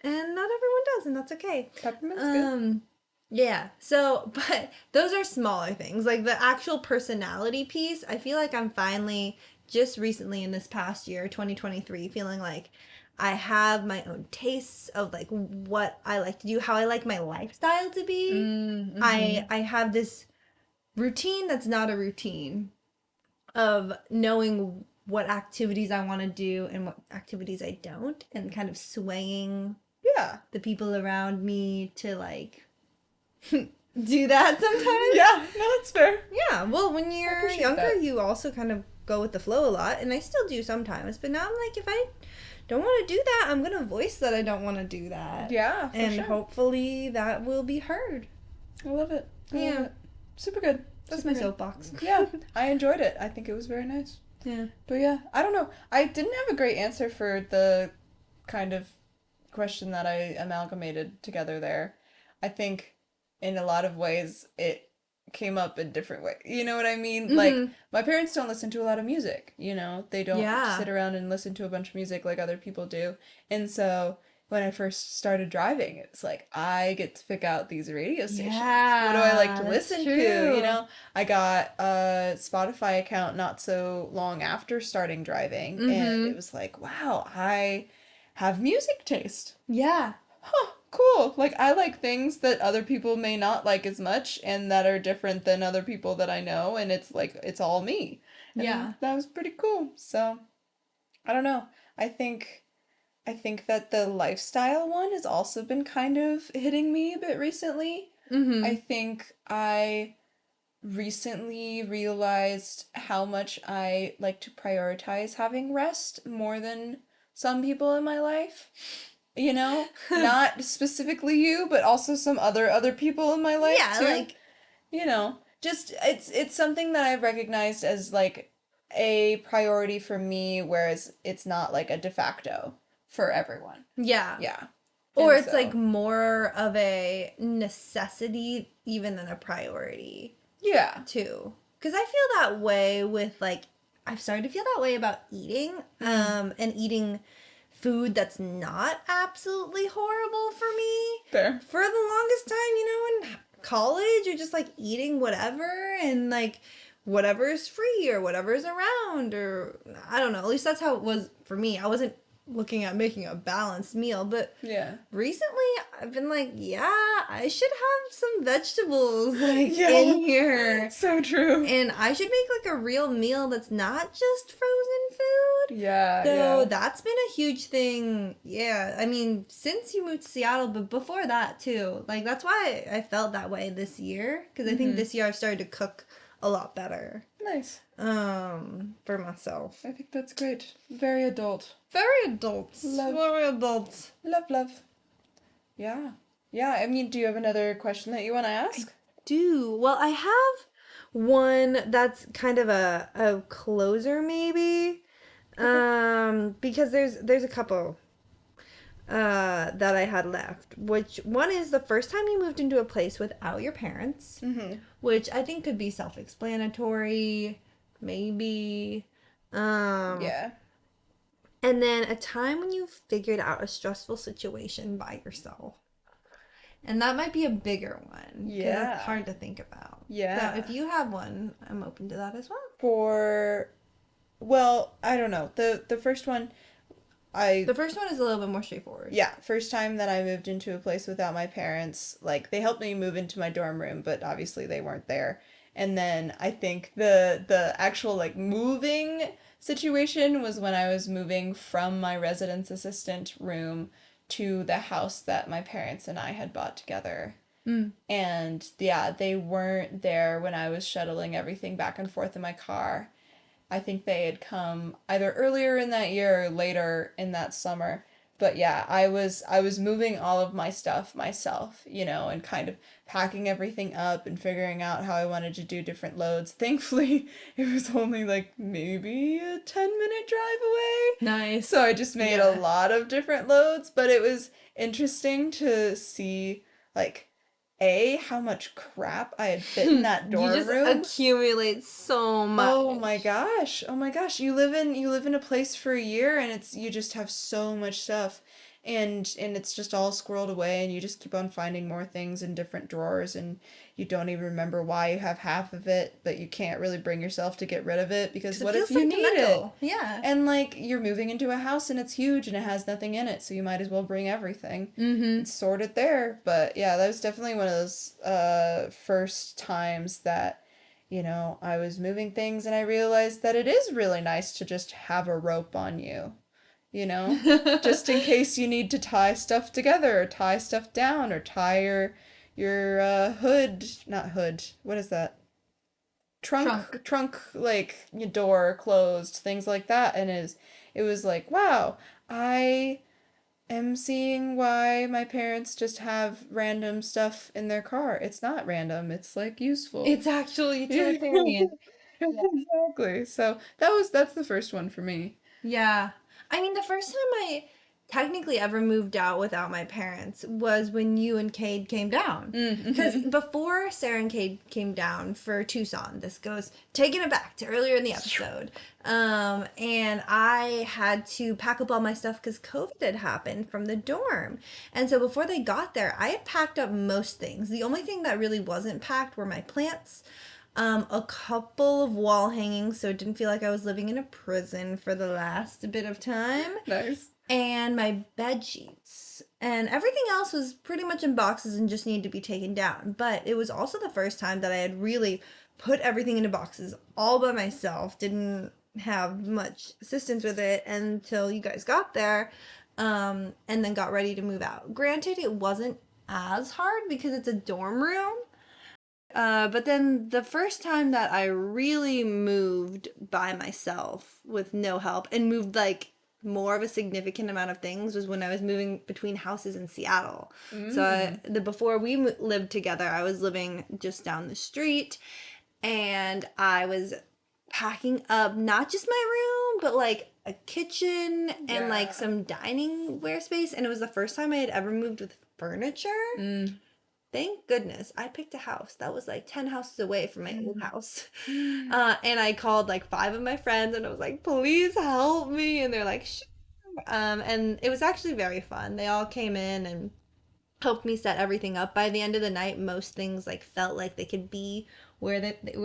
And not everyone does, and that's okay. Peppermint's good. Yeah. So, but those are smaller things. Like the actual personality piece, I feel like I'm finally just recently in this past year, 2023, feeling like I have my own tastes of like what I like to do, how I like my lifestyle to be. Mm-hmm. I have this routine that's not a routine of knowing what activities I want to do and what activities I don't and kind of swaying Yeah. the people around me to like do that Yeah, sometimes. no, that's fair. Yeah, well, when I you're appreciate younger, that. you also kind of go with the flow a lot, and I still do sometimes. But now I'm like, if I don't want to do that, I'm gonna voice that I don't want to do that, Yeah, for and sure. hopefully that will be heard. I love it. I love Yeah, it. Super good. that's Super my good. soapbox. Yeah, I enjoyed it. I think it was very nice. Yeah. But yeah, I don't know. I didn't have a great answer for the kind of question that I amalgamated together there. I think in a lot of ways it came up in different ways. You know what I mean? Like Mm-hmm. my parents don't listen to a lot of music. They don't Yeah. sit around and listen to a bunch of music like other people do. And so when I first started driving, it's like I get to pick out these radio stations. What do I like Yeah, to that's listen to? true. I got a Spotify account not so long after starting driving, and it Mm-hmm. was like, wow, I have music taste. Yeah. Huh. cool. Like, I like things that other people may not like as much and that are different than other people that I know, and it's like, it's all me. And Yeah. that was pretty cool. So, I don't know. I think. I think that the lifestyle one has also been kind of hitting me a bit recently. I Mm-hmm. think I recently realized how much I like to prioritize having rest more than some people in my life. You know, not specifically you, but also some other people in my life Yeah, too. like You know, just it's something that I've recognized as like a priority for me, whereas it's not like a de facto for everyone. yeah. Yeah. Or And it's like so, more of a necessity even than a priority yeah. too. Because I feel that way with like I've started to feel that way about eating, Mm, and eating food that's not absolutely horrible for me. fair. For the longest time, in college, you're just like eating whatever and like whatever's free or whatever's around, or I don't know. At least that's how it was for me. I wasn't looking at making a balanced meal, but Yeah. recently I've been like, yeah, I should have some vegetables like in Yeah. here. So true. And I should make like a real meal that's not just frozen food. Yeah, So yeah. that's been a huge thing. Yeah. I mean, since you moved to Seattle, but before that too. Like that's why I felt that way this year. Because I think Mm-hmm. this year I've started to cook a lot better. Nice. For myself. I think that's great. Very adult. Very adults. Love. Very adults. Love, love. Yeah. Yeah, I mean, do you have another question that you want to I ask? do. Well, I have one that's kind of a closer maybe. Okay. Because there's a couple that I had left. Which one is the first time you moved into a place without your parents, Mm-hmm. which I think could be self-explanatory, maybe. Um, Yeah. and then a time when you figured out a stressful situation by yourself. And that might be a bigger one because that's Yeah. hard to think about. So if Yeah. you have one, I'm open to that as well. For well, I don't know. The first one I The first one is a little bit more straightforward. yeah, first time that I moved into a place without my parents, like they helped me move into my dorm room, but obviously they weren't there. And then I think the actual like moving situation was when I was moving from my residence assistant room to the house that my parents and I had bought together. Mm. And yeah, they weren't there when I was shuttling everything back and forth in my car. I think they had come either earlier in that year or later in that summer. But yeah, I was moving all of my stuff myself, and kind of packing everything up and figuring out how I wanted to do different loads. Thankfully, it was only like maybe a 10-minute drive away. So Nice. I just made a Yeah. lot of different loads, but it was interesting to see like how much crap I had fit in that You dorm just room. accumulate so Oh my much. gosh. Oh my gosh. You live in a place for a year and it's you just have so much stuff and it's just all squirreled away and you just keep on finding more things in different drawers and you don't even remember why you have half of it, but you can't really bring yourself to get rid of it because Because it what if feels you need it? sentimental. Yeah. And like you're moving into a house and it's huge and it has nothing in it, so you might as well bring everything Mm-hmm. and sort it there. But yeah, that was definitely one of those first times that I was moving things and I realized that it is really nice to just have a rope on you, you know? Just in case you need to tie stuff together or tie stuff down or tie your hood, not hood. What is that? Trunk. Trunk like your door closed, things like that. And it was like, wow, I am seeing why my parents just have random stuff in their car. It's not random, it's like useful. It's actually Yeah. utilitarian. Yeah. Exactly. So that's the first one for me. Yeah. I mean, the first time I technically ever moved out without my parents was when you and Cade came down. Because Mm-hmm. before Sarah and Cade came down for Tucson, this goes taking it back to earlier in the episode. And I had to pack up all my stuff because COVID had happened from the dorm. And so before they got there, I had packed up most things. The only thing that really wasn't packed were my plants, a couple of wall hangings, so it didn't feel like I was living in a prison for the last bit of time, Nice. and my bed sheets. And everything else was pretty much in boxes and just needed to be taken down. But it was also the first time that I had really put everything into boxes all by myself. Didn't have much assistance with it until you guys got there, and then got ready to move out. Granted, it wasn't as hard because it's a dorm room. But then the first time that I really moved by myself with no help and moved like more of a significant amount of things was when I was moving between houses in Seattle. So the before we lived together, I was living just down the street, and I was packing up not just my room, but like a kitchen and like some dining ware space. And it was the first time I had ever moved with furniture. Thank goodness I picked a house that was like 10 houses away from my old house. And I called like 5 of my friends and I was like, please help me. And they're like, sure. And it was actually very fun. They all came in and helped me set everything up. By the end of the night, most things like felt like they could be where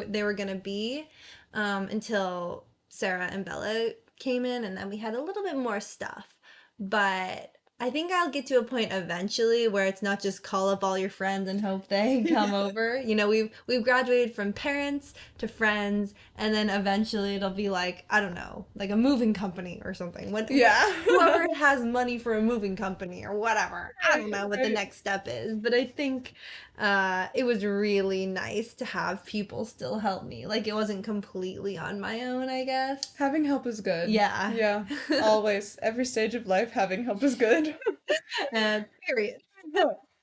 they were gonna be, until Sarah and Bella came in, and then we had a little bit more stuff. But I think I'll get to a point eventually where it's not just call up all your friends and hope they come over. You know, we've graduated from parents to friends, and then eventually it'll be like, I don't know, like a moving company or something. When whoever has money for a moving company or whatever. I don't know what the next step is, but I think it was really nice to have people still help me. Like it wasn't completely on my own, I guess. Having help is good. Yeah. Yeah. Always. Every stage of life, having help is good. Period.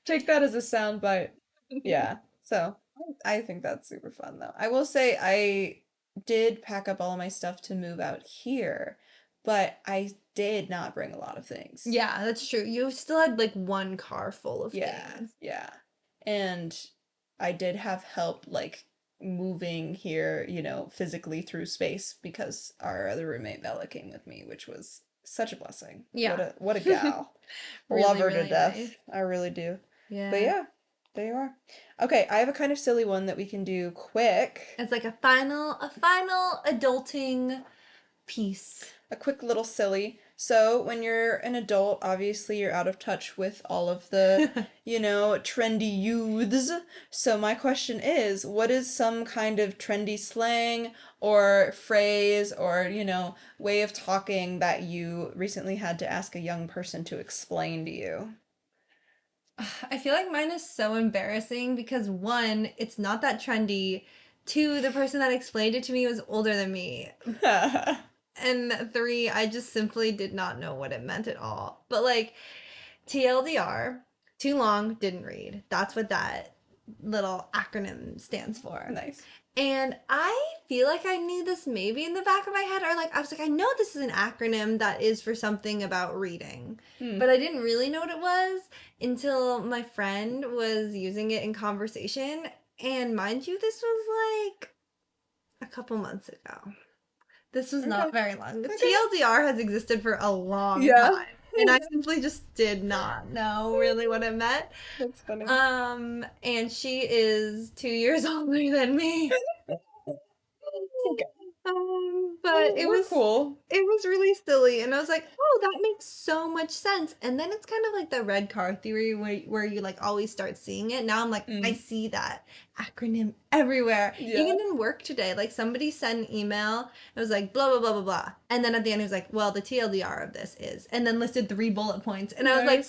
Take that as a sound bite. Yeah. So I think that's super fun though. I will say I did pack up all of my stuff to move out here, but I did not bring a lot of things. Yeah, that's true. You still had like one car full of things. Yeah. And I did have help like moving here, you know, physically through space because our other roommate Bella came with me, which was such a blessing. Yeah. What a gal. Really, Love her really to death. nice. I really do. Yeah. But yeah, there you are. Okay, I have a kind of silly one that we can do quick. It's like a final adulting piece. A quick little silly. So, when you're an adult, obviously you're out of touch with all of the, you know, trendy youths. So, my question is, what is some kind of trendy slang or phrase or, you know, way of talking that you recently had to ask a young person to explain to you? I feel like mine is so embarrassing because one, it's not that trendy. Two, the person that explained it to me was older than me. And 3, I just simply did not know what it meant at all. But like TLDR, too long, didn't read. That's what that little acronym stands for. Nice. And I feel like I knew this maybe in the back of my head, or like I was like, I know this is an acronym that is for something about reading, but I didn't really know what it was until my friend was using it in conversation. And mind you, this was like a couple months ago. This was not very long. TLDR has existed for a long time. And I simply just did not know really what it meant. That's funny. And she is 2 years older than me. Okay. But it was cool. It was really silly, and I was like, "Oh, that makes so much sense." And then it's kind of like the red car theory, where you like always start seeing it. Now I'm like, I see that acronym everywhere, even in work today. Like somebody sent an email, it was like blah blah blah blah blah, and then at the end it was like, "Well, the TLDR of this is," and then listed 3 bullet points, and I was like,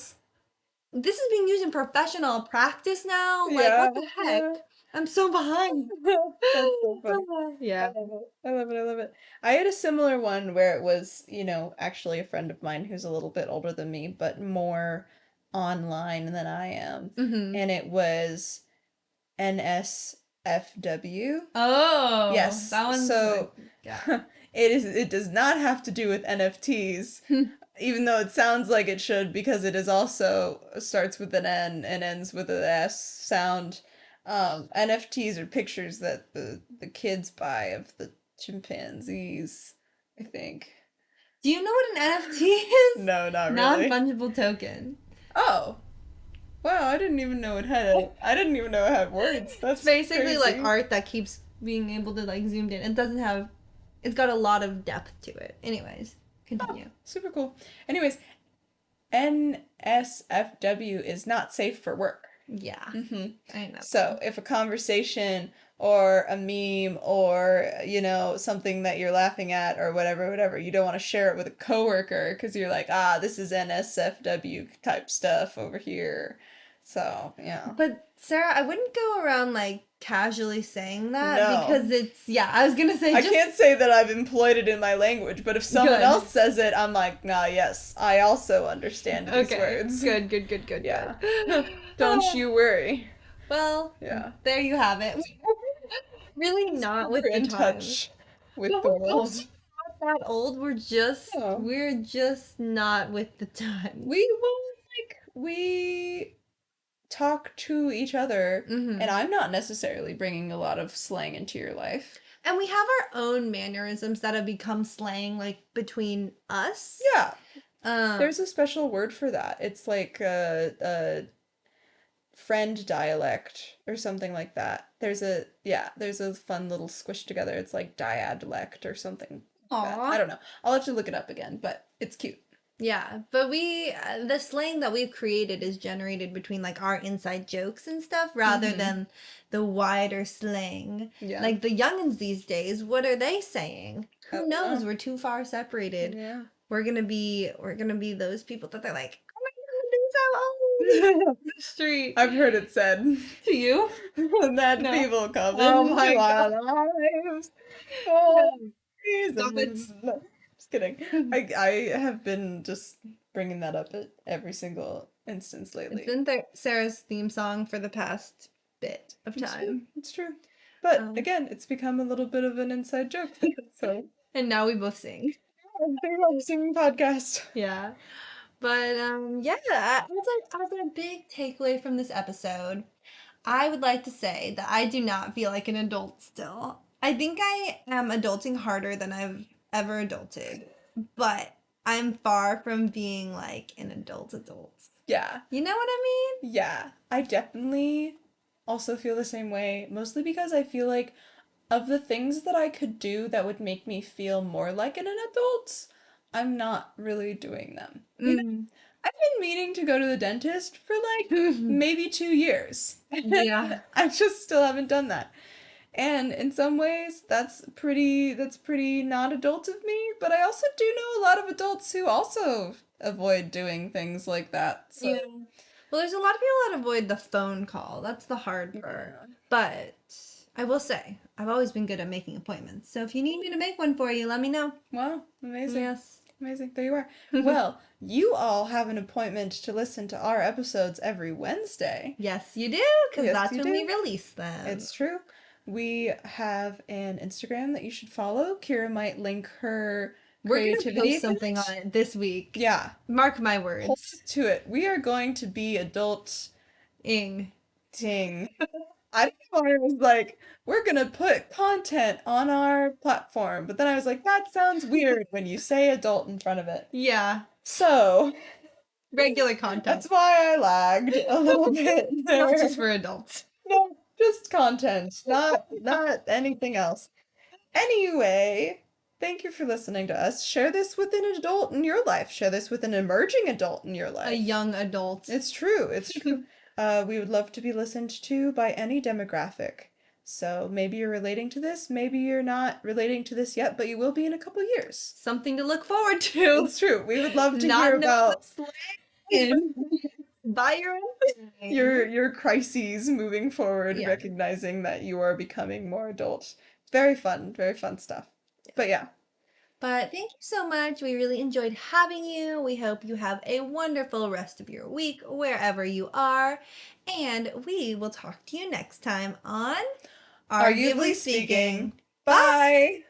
"This is being used in professional practice now. Like, what the heck?" I'm so behind. That's so funny. Yeah. I love it. I love it. I had a similar one where it was, you know, actually a friend of mine who's a little bit older than me, but more online than I am. And it was NSFW. Oh, Yes. that one's So yeah. it does not have to do with NFTs, even though it sounds like it should, because it is also starts with an N and ends with an S sound. NFTs are pictures that the kids buy of the chimpanzees, I think. Do you know what an NFT is? No, not really. Non-fungible token. Oh. Wow, I didn't even know it had words. That's basically crazy. like art that keeps being able to like zoomed in. It's got a lot of depth to it. Anyways, continue. Super cool. Anyways, NSFW is not safe for work. Yeah, I know. So if a conversation or a meme or, something that you're laughing at or whatever, you don't want to share it with a coworker because you're like, this is NSFW type stuff over here. So, yeah. But Sarah, I wouldn't go around like casually saying that No. because I was gonna say I just can't say that I've employed it in my language, but if someone good. else says it, I'm like, nah, yes, I also understand these Okay, words. good. Yeah. Don't you worry. Well, Yeah. there you have it. Really not with We're the in times. touch with the world. Not that old. Oh. We're just not with the times. We talk to each other, Mm-hmm. and I'm not necessarily bringing a lot of slang into your life. And we have our own mannerisms that have become slang, like between us. Yeah, Um, there's a special word for that. It's like a friend dialect or something like that. There's a fun little squish together. It's like dialect or something like that. I aw. don't know. I'll have to look it up again, but it's cute. Yeah, but the slang that we've created is generated between like our inside jokes and stuff rather than the wider slang. Yeah. Like the youngins these days, what are they saying? I Who don't knows? know. We're too far separated. Yeah. We're gonna be those people that they're like, oh my god, they're so old. The street. I've heard it said To you? that No. people come Oh into my our god. lives No. for Stop it. reasons. No, just kidding. I have been just bringing that up at every single instance It's lately. been Sarah's theme song for the past bit of It's true. time. It's true. But Um, again, it's become a little bit of an inside joke. So, And now we both sing. there you go, singing podcast. Yeah. But yeah, as a big takeaway from this episode, I would like to say that I do not feel like an adult still. I think I am adulting harder than I've ever adulted, but I'm far from being like an adult. Yeah. You know what I mean? Yeah. I definitely also feel the same way, mostly because I feel like of the things that I could do that would make me feel more like an adult, I'm not really doing them. I've been meaning to go to the dentist for like maybe 2 years. Yeah. I just still haven't done that. And in some ways that's pretty not adult of me, but I also do know a lot of adults who also avoid doing things like that. So Yeah. Well, there's a lot of people that avoid the phone call. That's the hard part. yeah. But I will say, I've always been good at making appointments. So if you need me to make one for you, let me know. Wow, amazing. Yes. Amazing. There you are. Well, you all have an appointment to listen to our episodes every Wednesday. Yes, you do, because Yes, that's you when we do. release them. It's true. We have an Instagram that you should follow. Kira might link her We're going to creativity post something on account. it this week. Yeah, Mark my hold words. to it. We are going to be adulting. Ing. I don't know why I was like, we're gonna put content on our platform, but then I was like, that sounds weird when you say adult in front of it. Yeah. So Regular content. that's why I lagged a little bit there. Not just for adults. No, just content, not anything else. Anyway, thank you for listening to us. Share this with an adult in your life. Share this with an emerging adult in your life. A young adult. It's true. It's true. We would love to be listened to by any demographic. So maybe you're relating to this, maybe you're not relating to this yet, but you will be in a couple years. Something to look forward to. It's true. We would love to Not hear know about the slang. Buy your own thing. your crises moving forward, Yeah. recognizing that you are becoming more adult. Very fun stuff. But yeah. But thank you so much. We really enjoyed having you. We hope you have a wonderful rest of your week wherever you are. And we will talk to you next time on Arguably speaking. Bye.